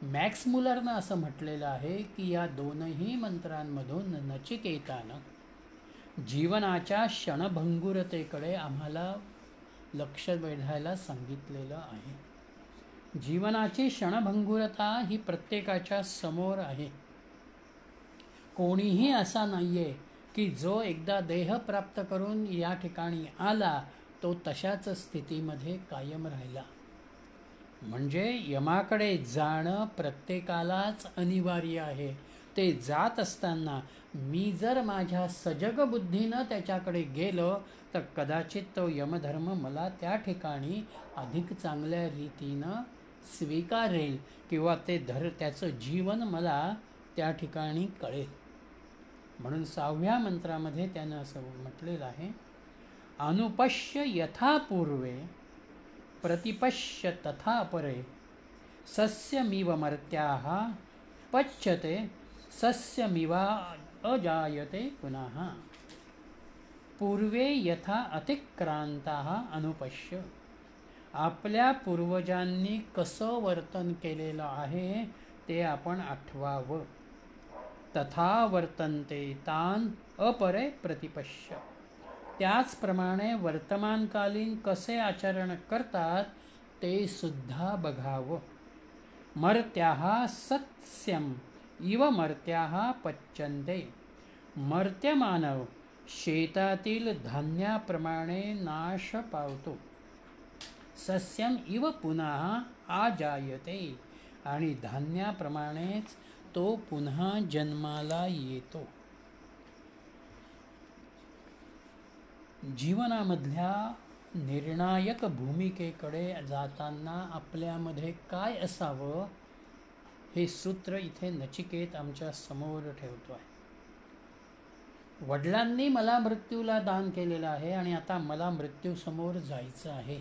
[SPEAKER 1] मॅक्स मुलरनं असं म्हटलेलं आहे की या दोनही मंत्रांमधून नचिकेतानं जीवनाच्या क्षणभंगुरतेकडे आम्हाला लक्ष वेधायला सांगितलेलं आहे. जीवनाची क्षणभंगुरता ही प्रत्येकाच्या समोर आहे. कोणीही असा नाही आहे की जो एकदा देह प्राप्त करून या ठिकाणी आला तो तशाच स्थितीमध्ये कायम राहिला. म्हणजे यमाकडे जाणं प्रत्येकालाच अनिवार्य आहे. ते जात असताना मी जर माझ्या सजग बुद्धीनं त्याच्याकडे गेलो तर कदाचित तो यमधर्म मला त्या ठिकाणी अधिक चांगल्या रीतीनं स्वीकारेल किंवा त्याचं जीवन मला त्या ठिकाणी कळेल. म्हणून 6व्या मंत्रामध्ये त्यानं असं म्हटलेलं आहे, अनुपश्य यथा पूर्वे प्रतिपश्य तथा परे सस्यमिव मर्त्याः पच्यते सस्यमिवा अजायते पुनः. पूर्वे यथा अतिक्रांताः अनुपश्य. आपल्या पूर्वजांनी कसं वर्तन केलेलं आहे ते आपण आठवावं. तथा वर्तन्ते तान अपरे प्रतिपश्य. त्याचप्रमाणे वर्तमानकालीन कसे आचरण करतात ते सुद्धा बघावं. मर्त्याः सत्स्यम इव मर्त्याः पच्यन्ते. मर्त्य मानव शेतातील धान्याप्रमाणे नाश पावतो. सस्यम इव पुन्हा आजायते. आणि धान्याप्रमाणेच तो पुन्हा जन्माला येतो. जीवनामधल्या निर्णायक भूमिकेकडे जाताना आपल्यामध्ये काय असावं हे सूत्र इथे नचिकेत आमच्या समोर ठेवतो आहे. वडिलांनी मला मृत्यूला दान केलेलं आहे आणि आता मला मृत्यूसमोर जायचं आहे.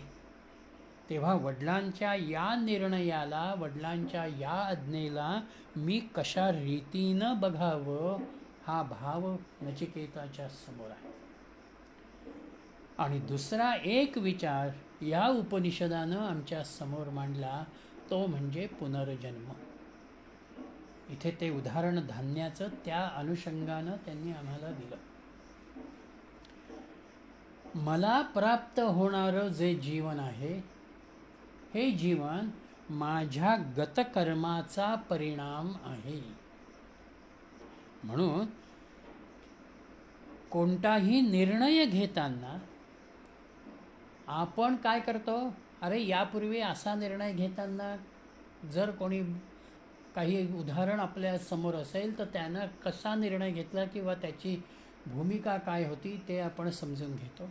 [SPEAKER 1] तेव्हा वडिलांच्या या निर्णयाला, वडिलांच्या या आज्ञेला मी कशा रीतीनं बघावं हा भाव नचिकेताच्या समोर आहे. आणि दुसरा एक विचार या उपनिषदानं आमच्या समोर मांडला तो म्हणजे पुनर्जन्म. इथे ते उदाहरण धान्याचं त्या अनुषंगानं त्यांनी आम्हाला दिलं. मला प्राप्त होणारं जे जीवन आहे हे जीवन माझ्या गतकर्माचा परिणाम आहे. म्हणून कोणताही निर्णय घेताना आपण काय करतो, अरे यापूर्वी असा निर्णय घेताना जर कोणी काही उदाहरण आपल्या समोर असेल तर त्यानं कसा निर्णय घेतला किंवा त्याची भूमिका काय होती ते आपण समजून घेतो.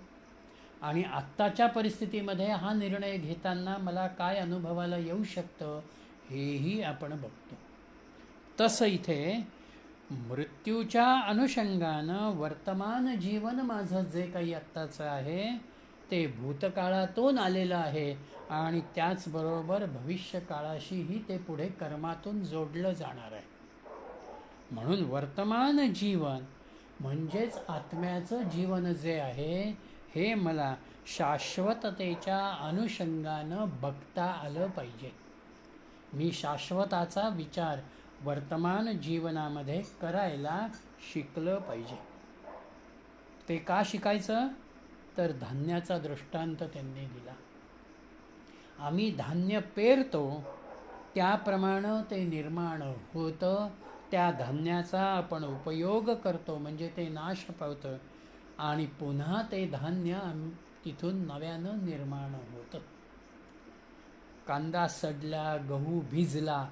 [SPEAKER 1] आणि आत्ताच्या परिस्थितीमध्ये हा निर्णय घेताना मला काय अनुभवाला येऊ शकतं हेही आपण बघतो. तसं इथे मृत्यूच्या अनुषंगानं वर्तमान जीवन माझं जे काही आत्ताचं आहे ते भूतकाळातून आलेलं आहे आणि त्याचबरोबर भविष्यकाळाशीही ते पुढे कर्मातून जोडलं जाणार आहे. म्हणून वर्तमान जीवन म्हणजेच आत्म्याचं जीवन जे आहे हे मला शाश्वततेच्या अनुषंगानं बघता आलं पाहिजे. मी शाश्वताचा विचार वर्तमान जीवनामध्ये करायला शिकलं पाहिजे. ते का शिकायचं तर धान्याचा दृष्टांत त्यांनी दिला. आम्ही धान्य पेरतो त्याप्रमाणे ते निर्माण होतं. त्या धान्याचा आपण उपयोग करतो म्हणजे ते नाश पावतं आणि पुन्हा ते धान्य तिथून नव्यानं निर्माण होतं. कांदा सडला, गहू भिजला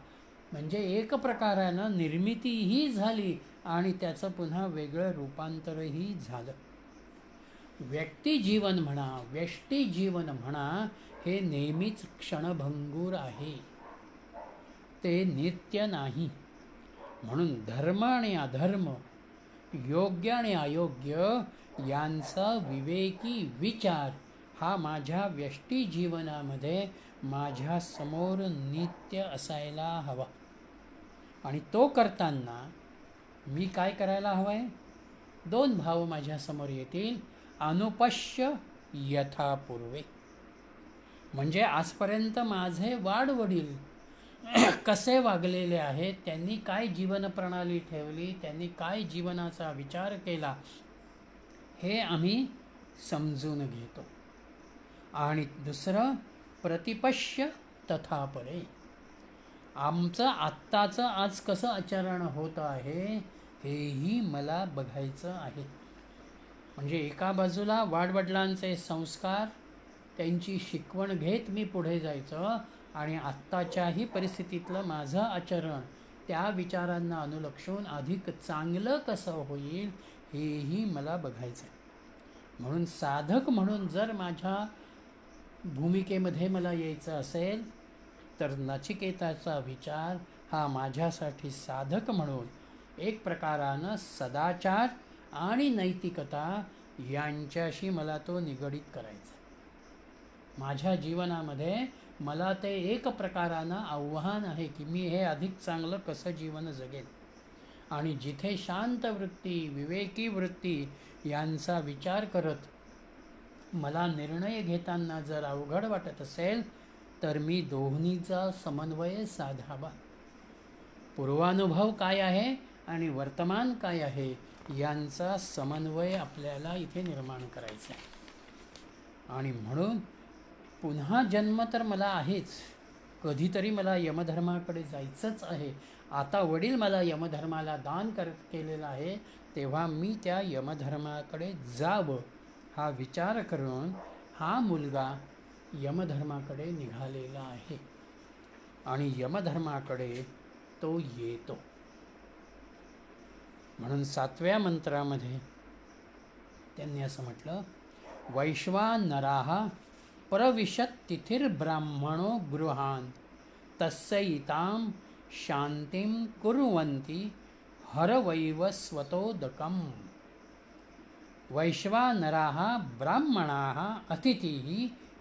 [SPEAKER 1] म्हणजे एक प्रकारानं निर्मितीही झाली आणि त्याचं पुन्हा वेगळं रूपांतरही झालं. व्यक्तिजीवन म्हणा, व्यष्टी जीवन म्हणा हे नेहमीच क्षणभंगूर आहे, ते नित्य नाही. म्हणून धर्म आणि अधर्म, योग्य आणि अयोग्य यांचा विवेकी विचार हा माझ्या व्यष्टी जीवनामध्ये माझ्या समोर नित्य असायला हवा. आणि तो करताना मी काय करायला हवं आहे, दोन भाव माझ्या समोर येतील. अनुपश्य यथा पूर्वे म्हणजे आजपर्यंत माझे वाडवडील कसे वागलेले आहेत, त्यांनी काय जीवनप्रणाली ठेवली, त्यांनी काय जीवनाचा विचार केला हे आम्ही समजून घेतो. आणि दुसरं प्रतिपश्य तथा परे, आमचं आत्ताचं आज कसं आचरण होत आहे हेही मला बघायचं आहे. म्हणजे एका बाजूला वाडवडिलांचे संस्कार, त्यांची शिकवण घेत मी पुढे जायचं आणि आत्ताच्याही परिस्थितीतलं माझं आचरण त्या विचारांना अनुलक्षून अधिक चांगलं कसं होईल हेही मला बघायचं आहे. म्हणून साधक म्हणून जर माझ्या भूमिकेमध्ये मला यायचं असेल तर नचिकेताचा विचार हा माझ्यासाठी साधक म्हणून एक प्रकारानं सदाचार आणि नैतिकता यांच्याशी मला तो निगडीत करायचा. माझ्या जीवनामध्ये मला ते एक प्रकारानं आव्हान आहे की मी हे अधिक चांगलं कसं जीवन जगेन. आणि जिथे शांत वृत्ती, विवेकी वृत्ती यांचा विचार करत मला निर्णय घेताना जर अवघड वाटत असेल तर मी दोन्हीचा समन्वय साधावा. पूर्वानुभव काय आहे आणि वर्तमान काय आहे यांचा समन्वय आपल्याला इथे निर्माण करायचा आहे. आणि म्हणून पुन्हा जन्म तर मला आहेच, कधीतरी मला यमधर्माकडे जायचंच आहे. आता वडील मला यमधर्माला दान केलेलं आहे, तेव्हा मी त्या यमधर्माकडे जावं हा विचार करून हा मुलगा यमधर्माकडे निघालेला आहे. आणि यमधर्माकडे तो येतो. म्हणून 7व्या मंत्रामध्ये त्यांनी असं म्हटलं, वैश्वानराः प्रविशत तिथिर्ब्राह्मणो गृहान् तस्यैतां शांतिं कुर्वन्ति हरवैवस्वतोदकम्. वैश्वानराः ब्राह्मणाः अतिथिः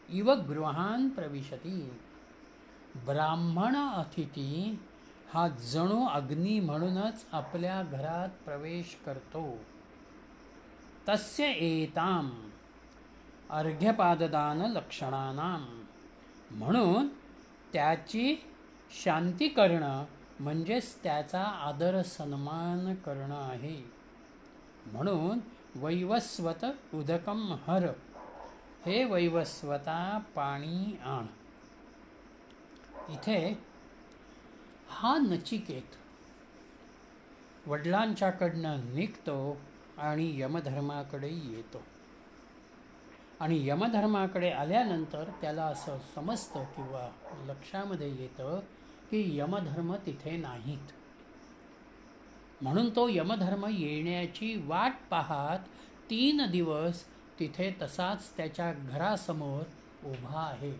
[SPEAKER 1] इव गृहान् प्रविशति. ब्राह्मण अतिथी हा जणू अग्नी म्हणूनच आपल्या घरात प्रवेश करतो. तस्य एताम अर्घ्यपाददान लक्षणानां. म्हणून त्याची शांती करणं म्हणजेच त्याचा आदर सन्मान करणं आहे. म्हणून वैवस्वत उदकम हर, हे वैवस्वता पाणी आण. इथे हा नचिकेत वडिलांच्याकडनं निघतो आणि यमधर्माकडे येतो. आणि यमधर्माकडे आल्यानंतर त्याला असं समजतं किंवा लक्षामध्ये येतं की यमधर्म तिथे नाहीत. म्हणून तो यमधर्म येण्याची वाट पाहत 3 दिवस तिथे तसाच त्याच्या घरासमोर उभा आहे.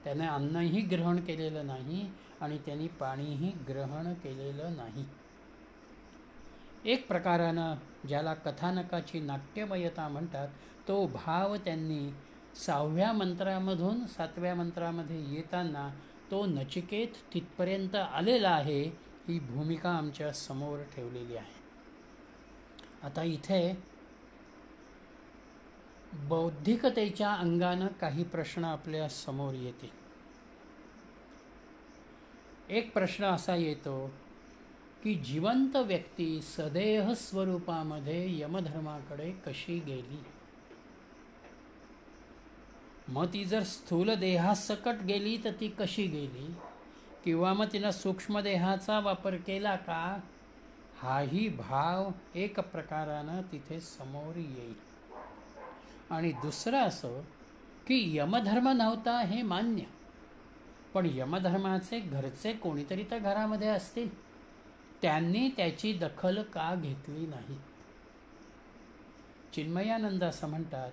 [SPEAKER 1] त्याने अन्नही ग्रहण केलेलं नाही आणि त्यांनी पाणीही ग्रहण केलेलं नाही. एक प्रकारानं ज्याला कथानकाची नाट्यमयता म्हणतात तो भाव त्यांनी 6व्या मंत्रामधून 7व्या मंत्रामध्ये येताना तो नचिकेत तिथपर्यंत आलेला आहे ही भूमिका आमच्या समोर ठेवलेली आहे. आता इथे बौद्धिकतेच्या अंगानं काही प्रश्न आपल्या समोर येते. एक प्रश्न असा येतो की जिवंत व्यक्ती सदेह स्वरूपामध्ये यमधर्माकडे कशी गेली. मग ती जर स्थूल देहासकट गेली तर ती कशी गेली, किंवा मग तिनं सूक्ष्म देहाचा वापर केला का, हाही भाव एक प्रकारानं तिथे समोर येईल. आणि दुसरं असं की यमधर्म नव्हता हे मान्य, पण यमधर्माचे घरचे कोणीतरी तर घरामध्ये असतील, त्यांनी त्याची दखल का घेतली नाही. चिन्मयानंद असं म्हणतात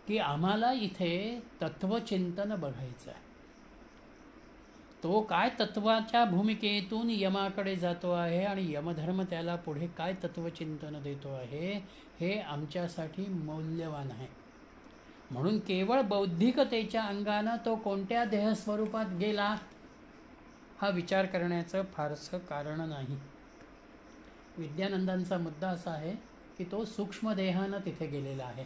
[SPEAKER 1] की आम्हाला इथे तत्वचिंतन बघायचं आहे. तो काय तत्वाच्या भूमिकेतून यमाकडे जातो आहे आणि यमधर्म त्याला पुढे काय तत्वचिंतन देतो आहे हे आमच्यासाठी मौल्यवान आहे. म्हणून केवळ बौद्धिकतेच्या अंगानं तो कोणत्या देहस्वरूपात गेला हा विचार करण्याचं फारसं कारण नाही. विद्यानंदांचा मुद्दा असा आहे की तो सूक्ष्मदेहानं तिथे गेलेला आहे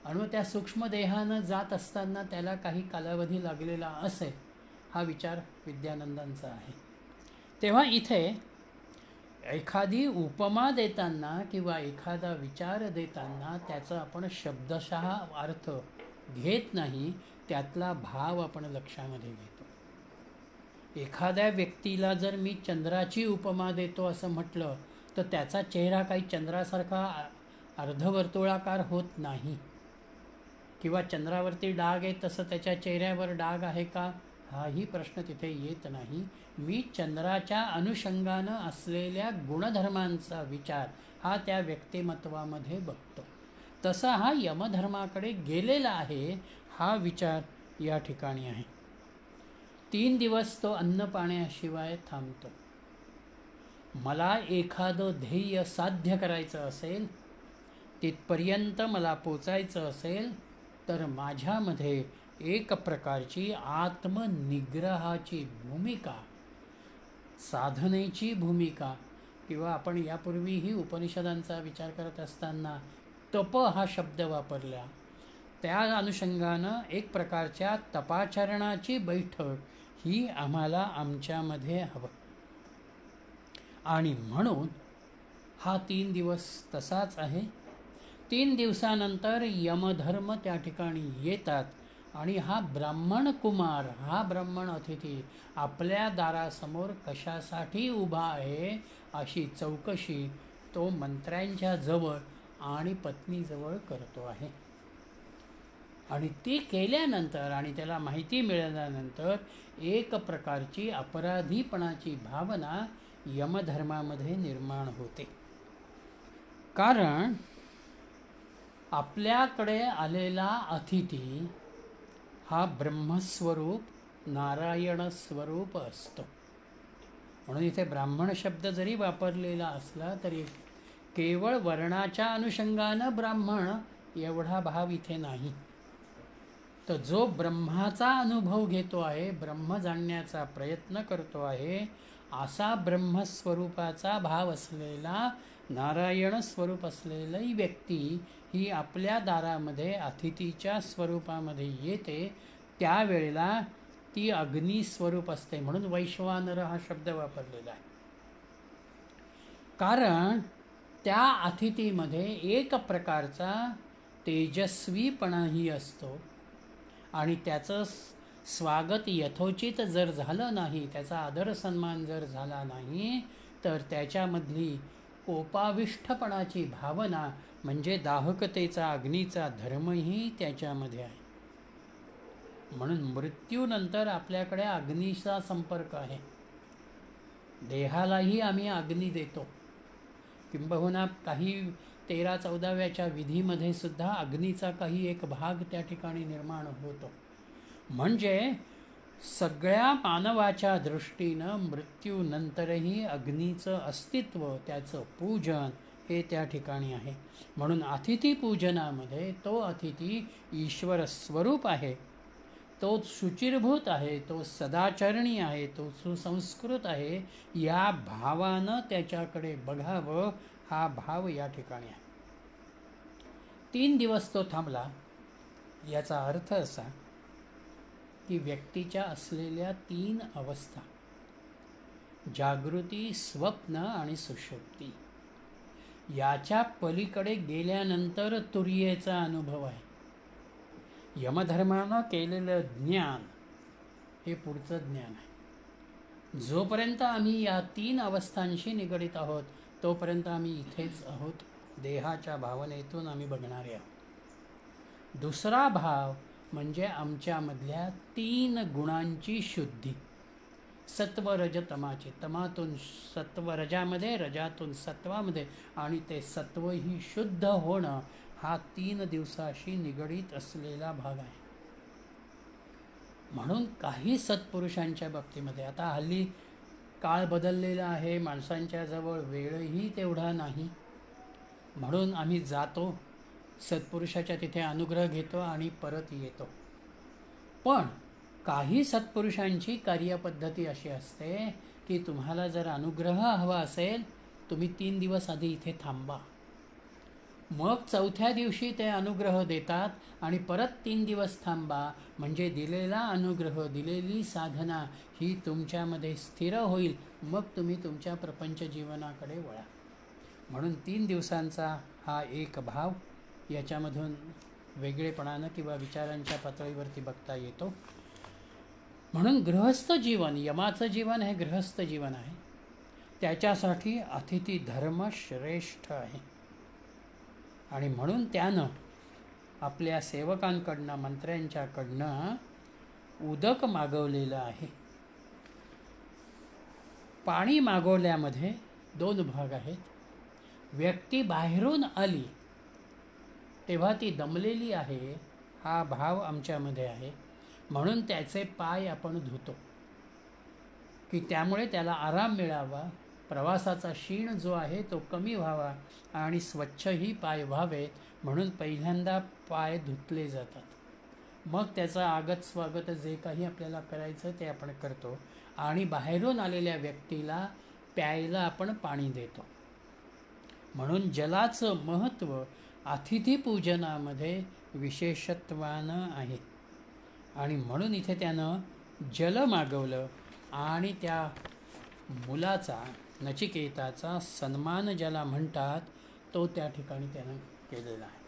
[SPEAKER 1] आणि त्या सूक्ष्मदेहानं जात असताना त्याला काही कालावधी लागलेला असेल हा विचार विद्यानंदांचा आहे. तेव्हा इथे एखादी उपमा देताना किंवा एखादा विचार देताना त्याचा आपण शब्दशः अर्थ घेत नाही, त्यातला भाव आपण लक्षामध्ये घेतो. एखाद्या व्यक्तीला जर मी चंद्राची उपमा देतो असं म्हटलं तर त्याचा चेहरा काही चंद्रासारखा अर्धवर्तुळाकार होत नाही, किंवा चंद्रावरती डाग आहे तसं त्याच्या चेहऱ्यावर डाग आहे का हाही प्रश्न तिथे येत नाही. मी चंद्राच्या अनुषंगानं असलेल्या गुणधर्मांचा विचार हा त्या व्यक्तिमत्वामध्ये बघतो. तसा हा यमधर्माकडे गेलेला आहे हा विचार या ठिकाणी आहे. 3 दिवस तो अन्न पाण्याशिवाय थांबतो. मला एखादं ध्येय साध्य करायचं असेल, तिथपर्यंत मला पोचायचं असेल, तर माझ्यामध्ये एक प्रकारची आत्मनिग्रहाची भूमिका, साधनेची भूमिका, किंवा आपण यापूर्वीही उपनिषदांचा विचार करत असताना तप हा शब्द वापरला, त्या अनुषंगानं एक प्रकारच्या तपाचरणाची बैठक ही आम्हाला आमच्यामध्ये हवं. आणि म्हणून हा 3 दिवस तसाच आहे. 3 दिवसानंतर यमधर्म त्या ठिकाणी येतात आणि हा ब्राह्मण कुमार, हा ब्राह्मण अतिथी आपल्या दारासमोर कशासाठी उभा आहे अशी चौकशी तो मंत्र्यांच्या जवळ आणि पत्नीजवळ करतो आहे. आणि ती केल्यानंतर आणि त्याला माहिती मिळाल्यानंतर एक प्रकारची अपराधीपणाची भावना यमधर्मामध्ये निर्माण होते. कारण आपल्याकडे आलेला अतिथी हा ब्रह्मस्वरूप, नारायण स्वरूप असतो. म्हणून इथे ब्राह्मण शब्द जरी वापरलेला असला तरी केवळ वर्णाच्या अनुषंगानं ब्राह्मण एवढा भाव इथे नाही. तर जो ब्रह्माचा अनुभव घेतो आहे, ब्रह्म जाणण्याचा प्रयत्न करतो आहे, असा ब्रह्मस्वरूपाचा भाव असलेला, नारायण स्वरूप असलेली व्यक्ती ही आपल्या दारामध्ये अतिथीच्या स्वरूपामध्ये येते. त्यावेळेला ती अग्निस्वरूप असते. म्हणून वैश्वानर हा शब्द वापरलेला आहे. कारण त्या अतिथीमध्ये एक प्रकारचा तेजस्वीपणाही असतो आणि त्याचं स्वागत यथोचित जर झालं नाही, त्याचा आदर सन्मान जर झाला नाही, तर त्याच्यामधली कोपाविष्ठपणाची भावना म्हणजे दाहकतेचा, अग्नीचा धर्मही त्याच्यामध्ये आहे. म्हणून मृत्यूनंतर आपल्याकडे अग्नीचा संपर्क आहे. देहालाही आम्ही अग्नी देतो. किंबहुना काही 13-14व्या विधीमध्ये सुद्धा अग्नीचा काही एक भाग त्या ठिकाणी निर्माण होतो. म्हणजे सगळ्या मानवाच्या दृष्टीनं मृत्यूनंतरही अग्नीचं अस्तित्व, त्याचं पूजन हे त्या ठिकाणी आहे. म्हणून अतिथी पूजनामध्ये तो अतिथी ईश्वर स्वरूप आहे, तो शुचिर्भूत आहे, तो सदाचरणी आहे, तो सुसंस्कृत आहे, या भावानं त्याच्याकडे बघावं, हा भाव या ठिकाणी आहे. 3 दिवस तो थांबला याचा अर्थ असा की व्यक्तीच्या असलेल्या 3 अवस्था, जागृती, स्वप्न आणि सुषुप्ती, याच्या पलीकडे गेल्यानंतर तुर्येचा अनुभव आहे. यमधर्मानं केलेलं ज्ञान हे पुढचं ज्ञान आहे. जोपर्यंत आम्ही या 3 अवस्थांशी निगडित आहोत तोपर्यंत आम्ही इथेच आहोत, देहाच्या भावनेतून आम्ही बघणारे आहोत. दुसरा भाव म्हणजे आमच्यामधल्या 3 गुणांची शुद्धी, सत्व रज तमाची, तमातून सत्व रजामध्ये, रजातून सत्वामध्ये, आणि ते सत्वही शुद्ध होणं हा 3 दिवसाशी निगडीत असलेला भाग आहे. म्हणून काही सत्पुरुषांच्या बाबतीमध्ये, आता हल्ली काळ बदललेला आहे, माणसांच्या जवळ वेळही तेवढा नाही, म्हणून आम्ही जातो, सत्पुरुषाच्या तिथे अनुग्रह घेतो आणि परत येतो. पण काही सत्पुरुषांची कार्यपद्धती अशी असते की तुम्हाला जर अनुग्रह हवा असेल, तुम्ही 3 दिवस आधी इथे थांबा, मग 4थ्या दिवशी ते अनुग्रह देतात आणि परत 3 दिवस थांबा, म्हणजे दिलेला अनुग्रह, दिलेली साधना ही तुमच्यामध्ये स्थिर होईल, मग तुम्ही तुमच्या प्रपंच जीवनाकडे वळा. म्हणून 3 दिवसांचा हा एक भाव याच्यामधून वेगळेपणानं किंवा विचारांच्या पातळीवरती बघता येतो. म्हणून गृहस्थ जीवन, यमाचं जीवन हे गृहस्थ जीवन आहे, त्याच्यासाठी अतिथी धर्म श्रेष्ठ आहे. आणि म्हणून त्यानं आपल्या सेवकांकडनं, मंत्र्यांच्याकडनं उदक मागवलेलं आहे. पाणी मागवल्यामध्ये 2 भाग आहेत. व्यक्ती बाहेरून आली तेव्हा ती दमलेली आहे, हा भाव आमच्यामध्ये आहे, म्हणून त्याचे पाय आपण धुतो. की त्यामुळे त्याला आराम मिळावा, प्रवासाचा शीण जो आहे तो कमी व्हावा आणि स्वच्छही पाय व्हावेत म्हणून पहिल्यांदा पाय धुतले जातात. मग त्याचं आगत स्वागत जे काही आपल्याला करायचं ते आपण करतो आणि बाहेरून आलेल्या व्यक्तीला प्यायला आपण पाणी देतो. म्हणून जलाचं महत्त्व अतिथीपूजनामध्ये विशेषत्वानं आहे आणि म्हणून इथे त्यानं जल मागवलं आणि त्या मुलाचा, नचिकेताचा सन्मान ज्याला म्हणतात तो त्या ठिकाणी त्यानं केलेला आहे.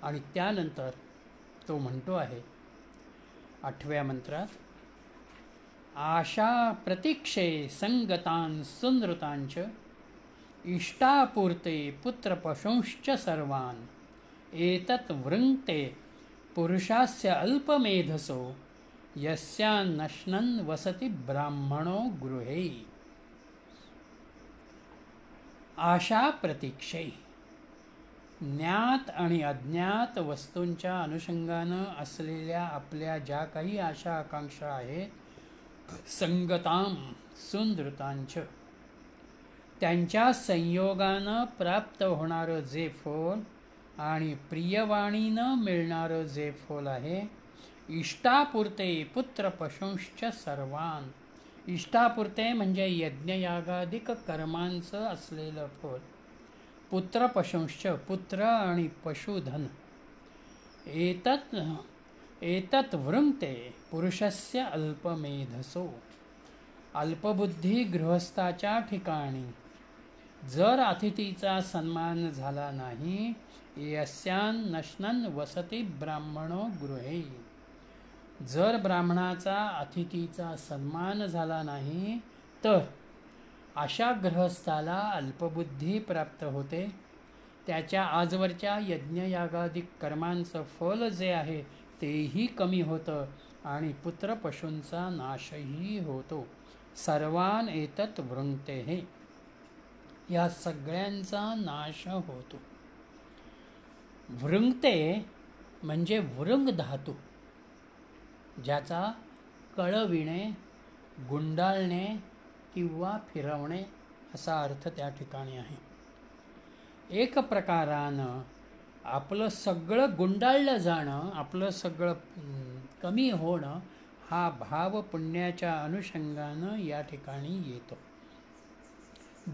[SPEAKER 1] आणि त्यानंतर तो म्हणतो आहे 8व्या मंत्रात, आशा प्रतीक्षे संगतान सुनृतांच इष्टापूर्ते पुत्रपशुंश्च सर्वान् एतत् वृङ्क्ते पुरुषास्य अल्पमेधसो यस्यान्नश्नन् वसति ब्राह्मणो गृहे. आशा प्रतीक्षे, ज्ञात आणि अज्ञात वस्तूंच्या अनुषंगानं असलेल्या आपल्या ज्या काही आशा आकांक्षा आहेत, संगताम सुनृतांच, त्यांच्या संयोगानं प्राप्त होणारं जे फळ आणि प्रियवाणीनं मिळणारं जे फळ आहे, इष्टापुरते पुत्रपशुंश्च सर्वान, इष्टापुरते म्हणजे यज्ञयागादिक कर्मांचं असलेलं फळ, पुत्रपशुंश्च पुत्र आणि पशुधन, एतत् वृङ्क्ते पुरुषस्य अल्पमेधसो, अल्पबुद्धी गृहस्थाच्या ठिकाणी जर अतिथीचा सन्मान झाला नाही, यस्यान् नश्नन् वसति ब्राह्मणो गृहे, जर ब्राह्मणाचा अतिथीचा सन्मान झाला नाही तर अशा गृहस्थाला अल्पबुद्धी प्राप्त होते, त्याच्या आजवरच्या यज्ञयागादिक कर्मांचं फल जे आहे तेही कमी होतं आणि पुत्रपशूंचा नाशही होतो. सर्वान एतत् वृङ्क्ते, या सगळ्यांचा नाश होतो. वृङ्क्ते म्हणजे वृंग धातू, ज्याचा कळविणे, गुंडाळणे किंवा फिरवणे असा अर्थ त्या ठिकाणी आहे. एक प्रकारानं आपलं सगळं गुंडाळलं जाणं, आपलं सगळं कमी होणं, हा भाव पुण्याच्या अनुषंगानं या ठिकाणी येतो.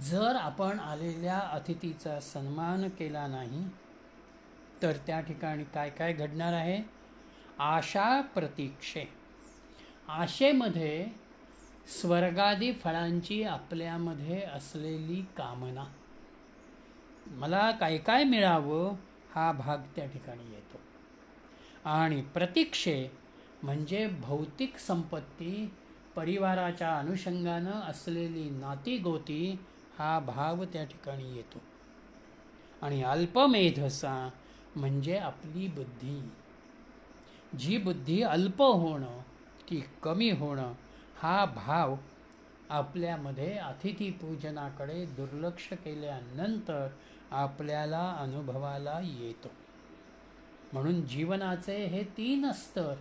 [SPEAKER 1] जर आपण आलेल्या अतिथीचा सन्मान केला नाही तर त्या ठिकाणी काय काय घडणार आहे? आशा प्रतीक्षे, आशेमध्ये स्वर्गादी फळांची आपल्यामध्ये असलेली कामना, मला काय काय मिळावं हा भाग त्या ठिकाणी येतो. आणि प्रतीक्षे म्हणजे भौतिक संपत्ती, परिवाराच्या अनुषंगानं असलेली नातीगोती, हा भाव त्या ठिकाणी येतो. आणि अल्पमेधसा म्हणजे आपली बुद्धी, जी बुद्धी अल्प होणं, ती कमी होणं, हा भाव आपल्यामध्ये अतिथीपूजनाकडे दुर्लक्ष केल्यानंतर आपल्याला अनुभवाला येतो. म्हणून जीवनाचे हे 3 स्तर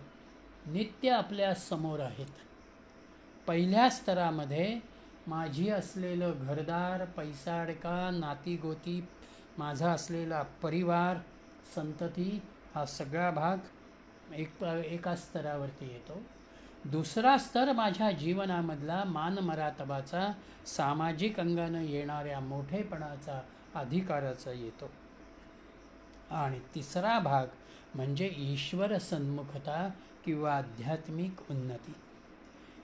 [SPEAKER 1] नित्य आपल्या समोर आहेत. पहिल्या स्तरामध्ये माझी असलेलं घरदार, पैसाडका, नातीगोती, माझा असलेला परिवार, संतती, हा सगळा भाग एका स्तरावरती येतो. दुसरा स्तर माझ्या जीवनामधला मानमरातबाचा, सामाजिक अंगानं येणाऱ्या मोठेपणाचा, अधिकाराचा येतो. आणि तिसरा भाग म्हणजे ईश्वर सन्मुखता किंवा आध्यात्मिक उन्नती.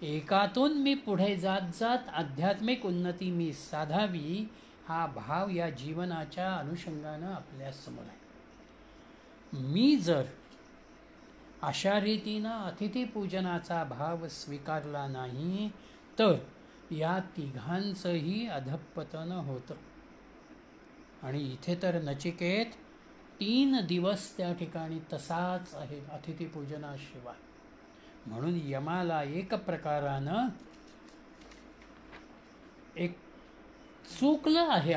[SPEAKER 1] एकातून मी पुढे जात जात आध्यात्मिक उन्नती मी साधावी, हा भाव या जीवनाच्या अनुषंगानं आपल्यासमोर आहे. मी जर अशा रीतीनं अतिथीपूजनाचा भाव स्वीकारला नाही तर या तिघांचंही अधःपतन होतं. आणि इथे तर नचिकेत 3 दिवस त्या ठिकाणी तसाच आहे अतिथीपूजनाशिवाय. म्हणून यमाला एक प्रकारानं एक चुकलं आहे,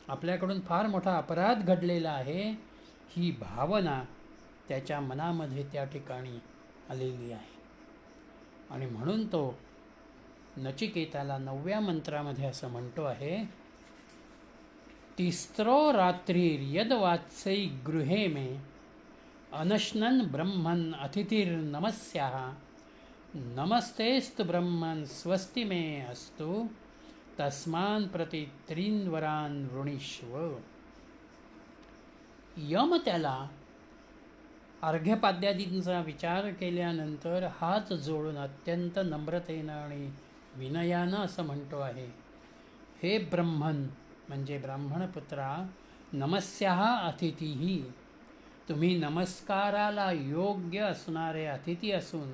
[SPEAKER 1] आपल्याकडून फार मोठा अपराध घडलेला आहे, ही भावना त्याच्या मनामध्ये त्या ठिकाणी आलेली आहे. आणि म्हणून तो नचिकेताला 9व्या मंत्रामध्ये असं म्हणतो आहे, तिस्रो रात्रिर्यद्वात्सै गृहे मे अनश्नन् ब्रह्मन् अतिथिर्नमस्याः नमस्तेस्तु ब्रह्मन् स्वस्ति मे अस्तु तस्मान् प्रति त्रीन्वरान् वृणीष्व. यम त्याला अर्घ्यपाद्यादींचा विचार केल्यानंतर हात जोडून अत्यंत नम्रतेनं आणि विनयानं असं म्हणतो आहे, हे ब्रह्मन म्हणजे ब्राह्मणपुत्रा, नमस्याः अतिथीही, तुम्ही नमस्काराला योग्य असणारे अतिथी असून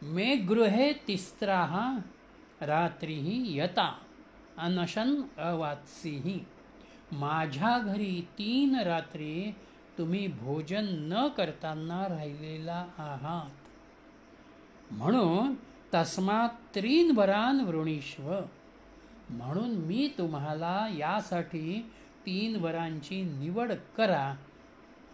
[SPEAKER 1] मे गृहे तिस्राः रात्रीही यता अनशन अवात्सीही, माझ्या घरी 3 रात्री तुम्ही भोजन न करताना राहिलेला आहात. म्हणून तस्मात् त्रीन्वरान् वृणीष्व, म्हणून मी तुम्हाला यासाठी 3 वरांची निवड करा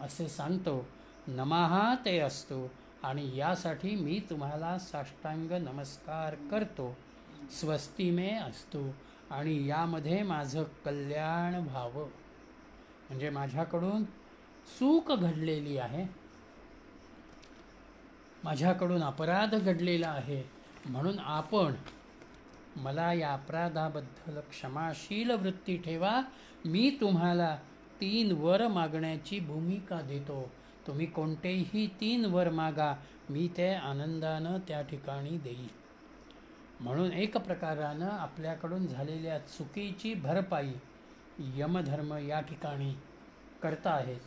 [SPEAKER 1] असे सांगतो. नमः ते असतो आणि यासाठी मी तुम्हाला साष्टांग नमस्कार करतो. स्वस्ति मे असतो आणि यामध्ये माझं कल्याण व्हावं. म्हणजे माझ्याकडून चूक घडलेली आहे, माझ्याकडून अपराध घडलेला आहे, म्हणून आपण मला या अपराधाबद्दल क्षमाशील वृत्ती ठेवा. मी तुम्हाला 3 वर मागण्याची भूमिका देतो. तुम्ही कोणतेही 3 वर मागा, मी ते आनंदानं त्या ठिकाणी देईन. म्हणून एक प्रकारानं आपल्याकडून झालेल्या चुकीची भरपाई यमधर्म या ठिकाणी करता आहे.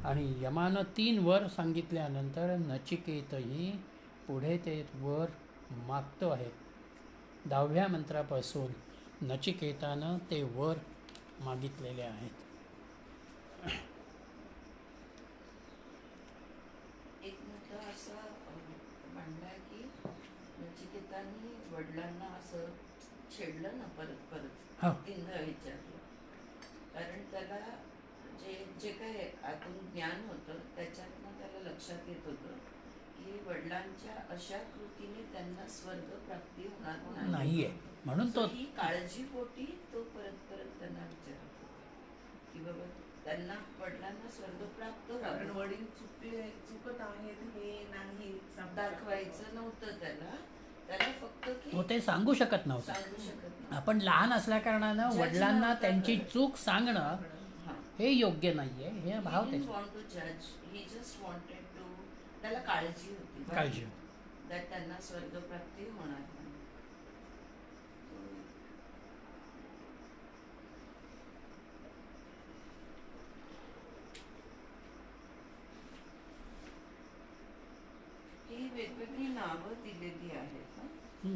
[SPEAKER 1] आणि यमानं 3 वर सांगितल्यानंतर नचिकेतही पुढे ते वर मागतो आहे. 10व्या मंत्रापासून नचिकेतानं ते वर मागितलेले आहेत.
[SPEAKER 2] एक मुद्दा असा मांडला की नचिकेतांनी वडिलांना असं छेडलं ना, परत
[SPEAKER 1] हो.
[SPEAKER 2] 3दा विचारलं, कारण त्याला जे काही आतून ज्ञान होतं त्याच्यातनं त्याला लक्षात येत होतं की वडिलांच्या अशा कृतीने त्यांना स्वर्ग प्राप्ती होणार
[SPEAKER 1] नाहीये. म्हणून तो
[SPEAKER 2] ही काळजीपोटी तो परत त्यांना विचारत होता की बाबा त्यांना वडिलांना स्वर्ग प्राप्त
[SPEAKER 3] कारण
[SPEAKER 2] व्हावं.
[SPEAKER 3] वडील चुकत आहेत हे नाही
[SPEAKER 2] दाखवायचं नव्हतं त्याला फक्त की
[SPEAKER 1] तो ते सांगू शकत नव्हता.
[SPEAKER 2] सांगू शकत नाही.
[SPEAKER 1] आपण लहान असल्याकारणानं
[SPEAKER 2] Judge
[SPEAKER 1] वडिलांना
[SPEAKER 2] नव्हता
[SPEAKER 1] त्यांची
[SPEAKER 2] करत.
[SPEAKER 1] चूक सांगणं
[SPEAKER 2] हां.
[SPEAKER 1] हे योग्य नाहीये, हे भाव
[SPEAKER 2] He didn't
[SPEAKER 1] त्याचे
[SPEAKER 2] want to judge. He just wanted to. त्याला काळजी होती.
[SPEAKER 1] काळजी.
[SPEAKER 2] That त्यांना स्वर्ग प्राप्ती होणार नाही. ही वेगवेगळी नावं दिलेली आहेत ना.
[SPEAKER 1] हं.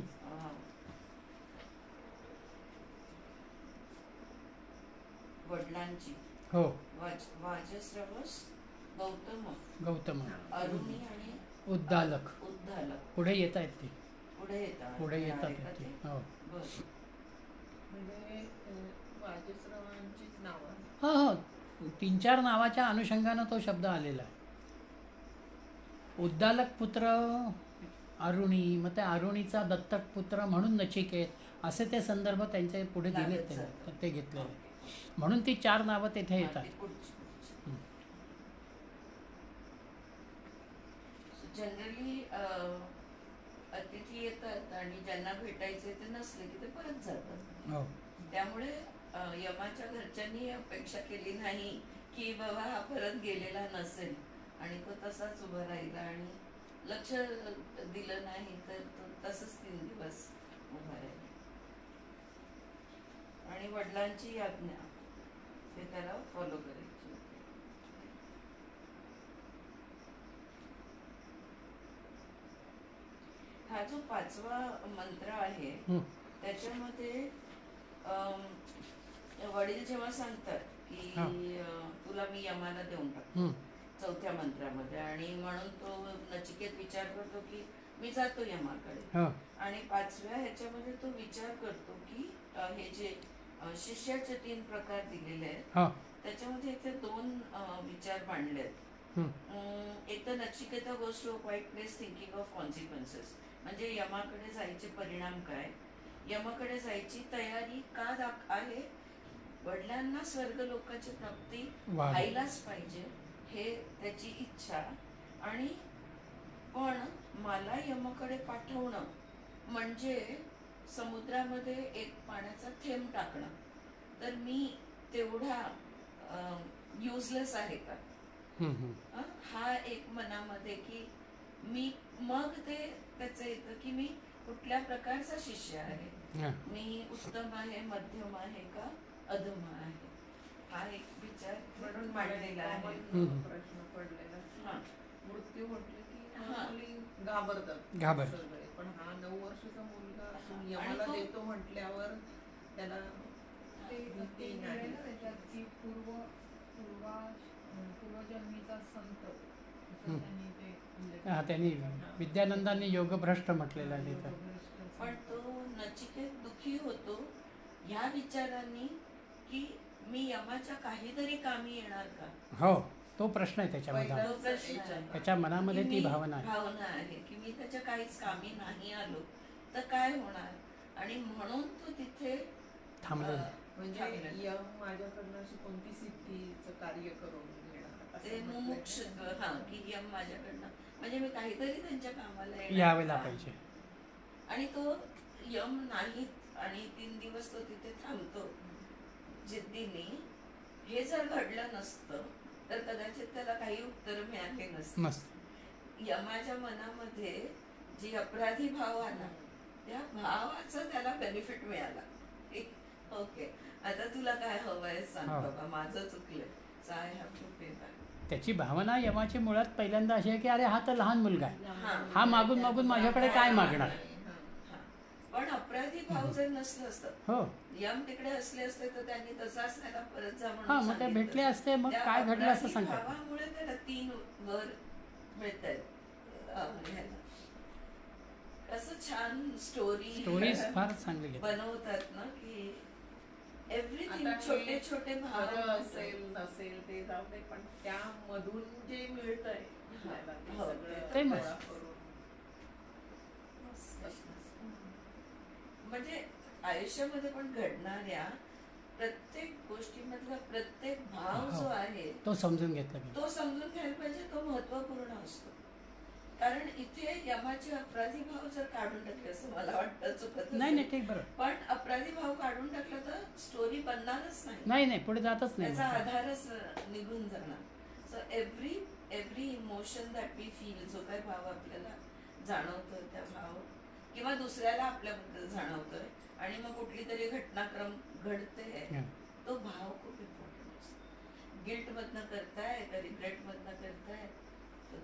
[SPEAKER 2] वडिलांची
[SPEAKER 1] हो.
[SPEAKER 2] वाजश्रवस,
[SPEAKER 1] गौतम,
[SPEAKER 2] अरुणी आणि
[SPEAKER 1] उद्दालक पुढे येत आहेत ते, पुढे येतात ते. हो.
[SPEAKER 3] म्हणजे वाजश्रवांचीच नावं.
[SPEAKER 1] हो हो 3-4 नावाच्या अनुषंगानं तो शब्द आलेला आहे. उद्दालक पुत्र अरुणी, मग त्या अरुणीचा दत्तक पुत्र म्हणून नचिकेत, असे ते संदर्भ त्यांचे पुढे दिलेत ते घेतलेले. म्हणून ती 4 नावं तिथे येतात.
[SPEAKER 2] जनरली अतिथी येतात आणि ज्यांना भेटायचे ते नसले की ते परत जातात.
[SPEAKER 1] हो.
[SPEAKER 2] त्यामुळे यमाच्या घरच्यांनी अपेक्षा केली नाही की बाबा हा परत गेलेला नसेल आणि तो तसाच उभा राहिला आणि लक्ष दिलं नाही तर तो तसंच 3 दिवस उभा राहिला. आणि वडिलांची आज्ञा ते त्याला फॉलो करायची होती. हा जो 5वा मंत्र आहे त्याच्यामध्ये वडील जेव्हा सांगतात की तुला मी यमाला देऊन टाकतो 4थ्या मंत्रामध्ये, आणि म्हणून तो नचिकेत विचार करतो की मी जातो यमाकडे. आणि 5व्या ह्याच्यामध्ये तो विचार करतो की हे जे शिष्याचे 3 प्रकार दिलेले आहेत त्याच्यामध्ये इथे 2 विचार मांडले आहेत. एक तर नचिकेता गोes to a quite place thinking of consequences, म्हणजे यमाकडे जायचे परिणाम काय, यमाकडे जायची तयारी का आहे, वडिलांना स्वर्गलोकाची प्राप्ती व्हायलाच पाहिजे हे त्याची इच्छा, आणि पण मला यमाकडे पाठवणं म्हणजे समुद्रामध्ये एक पाण्याचा थेंब टाकणं, तर मी तेवढा युजलेस आहे का, हा एक मनामध्ये की मी, मग ते त्याचं येतं की मी कुठल्या प्रकारचा शिष्य आहे, मी उत्तम आहे, मध्यम आहे का अधम आहे, हा एक विचार म्हणून मांडलेला आहे.
[SPEAKER 3] प्रश्न पडलेला. मृत्यू म्हटलं की
[SPEAKER 2] हा.
[SPEAKER 3] मुली घाबरतात सगळे, पण हा 9 वर्षाचा मुलगा असून यमाला देतो म्हटल्यावर त्याला भीती नाही.
[SPEAKER 4] त्याच्यात की पूर्वजन्मीचा संत असं त्यांनी ते उल्लेख
[SPEAKER 1] हा, त्यांनी विद्यानंदांनी योगभ्रष्ट म्हटलेलं आहे तिथं.
[SPEAKER 4] योगभ्रष्ट
[SPEAKER 2] पण तो नचिकेत दुःखी होतो ह्या विचारांनी की मी यमाच्या काहीतरी कामी येणार का,
[SPEAKER 1] हो, तो प्रश्न आहे त्याच्या मनात,
[SPEAKER 2] तो प्रश्न आहे.
[SPEAKER 1] त्याच्या मनामध्ये
[SPEAKER 2] की
[SPEAKER 1] ती
[SPEAKER 2] मी-
[SPEAKER 1] भावना आहे.
[SPEAKER 2] भावना आहे की मी त्याच्या काहीच कामी नाही आलो तर काय होणार, आणि म्हणून तो तिथे
[SPEAKER 1] थांबलेला.
[SPEAKER 3] म्हणजे यम माझ्याकडनं अशी कोणती सिद्धीचं कार्य करून घेणार
[SPEAKER 2] ते
[SPEAKER 3] असं म्हटलंय.
[SPEAKER 2] मुमुक्षुत्व, हा, की यम माझ्याकडनं म्हणजे मी काहीतरी त्यांच्या कामाला
[SPEAKER 1] यावेला
[SPEAKER 2] का?
[SPEAKER 1] पाहिजे.
[SPEAKER 2] आणि तो यम नाही, आणि 3 दिवस तो तिथे थांबतो जिद्दीने. हे जर घडलं नसतं तर कदाचित त्याला काही उत्तर मिळाले नसते.
[SPEAKER 1] मस्त.
[SPEAKER 2] यमाच्या मनामध्ये जी अपराधी भाव आला त्या भावाचा त्याला बेनिफिट मिळाला. ओके, आता तुला काय हवंय सांग
[SPEAKER 1] हो.
[SPEAKER 2] बाबा, माझं चुकलंय, so I have to pay back.
[SPEAKER 1] त्याची भावना यमाची मुळात पहिल्यांदा अशी आहे की अरे हा तर लहान मुलगा आहे,
[SPEAKER 2] हा.
[SPEAKER 1] हा मागून मागून माझ्याकडे काय मागणार.
[SPEAKER 2] हा. पण अपराधी भाव जर नसलं असतं,
[SPEAKER 1] हो,
[SPEAKER 2] यम तिकडे असले असते तर त्यांनी तसाच त्याला परत जा म्हणून
[SPEAKER 1] हा, मग ते
[SPEAKER 2] सांगितलं.
[SPEAKER 1] भेटले असते, मग
[SPEAKER 2] त्या
[SPEAKER 1] काय घडलं असं
[SPEAKER 2] अपराधी
[SPEAKER 1] सांगतात.
[SPEAKER 2] भावामुळे त्याला 3 वर मिळत आहेत. कसं छान
[SPEAKER 1] स्टोरीज फार चांगली घेतात.
[SPEAKER 2] बनवतात ना की एव्हरीथिंग,
[SPEAKER 3] आता हे
[SPEAKER 2] छोटे छोटे भाव
[SPEAKER 3] खरं असेल नसेल ते जाऊ दे, पण त्यामधून जे मिळतंय आपल्याला ते
[SPEAKER 2] हो,
[SPEAKER 3] सगळं
[SPEAKER 1] ते
[SPEAKER 3] गोळा
[SPEAKER 1] मस्त.
[SPEAKER 3] करून
[SPEAKER 2] म्हणजे आयुष्यामध्ये पण घडणाऱ्या प्रत्येक गोष्टीमधला प्रत्येक भाव जो आहे
[SPEAKER 1] तो समजून घेतला गेला.
[SPEAKER 2] तो समजून घ्यायला पाहिजे, तो महत्वपूर्ण असतो. कारण इथे यमाचे अपराधी भाव जर काढून टाकले असं मला वाटतं, चुकत
[SPEAKER 1] नाही नाही, ठीक, बरोबर.
[SPEAKER 2] पण अपराधी भाव काढून टाकला तर स्टोरी बनणारच नाही,
[SPEAKER 1] नाही नाही, पुढे जातच नाही.
[SPEAKER 2] त्याचा आधारच निघून जाणार. So every emotion that we feel, जो काही भाव आपल्याला जाणवतोय त्या भाव, किंवा दुसऱ्याला आपल्याबद्दल जाणवतोय, आणि मग कुठली तरी घटनाक्रम घडते, तो भाव खूप इम्पॉर्टंट असतो. गिल्ट मधनं करताय का रिग्रेट मधनं करताय,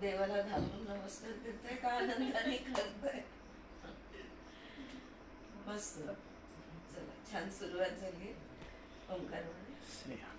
[SPEAKER 2] देवाला घालून नमस्कार करताय का आनंदाने करताय. मस्त. चला, छान सुरुवात झाली. ओंकार म्हणे.
[SPEAKER 1] श्रेया.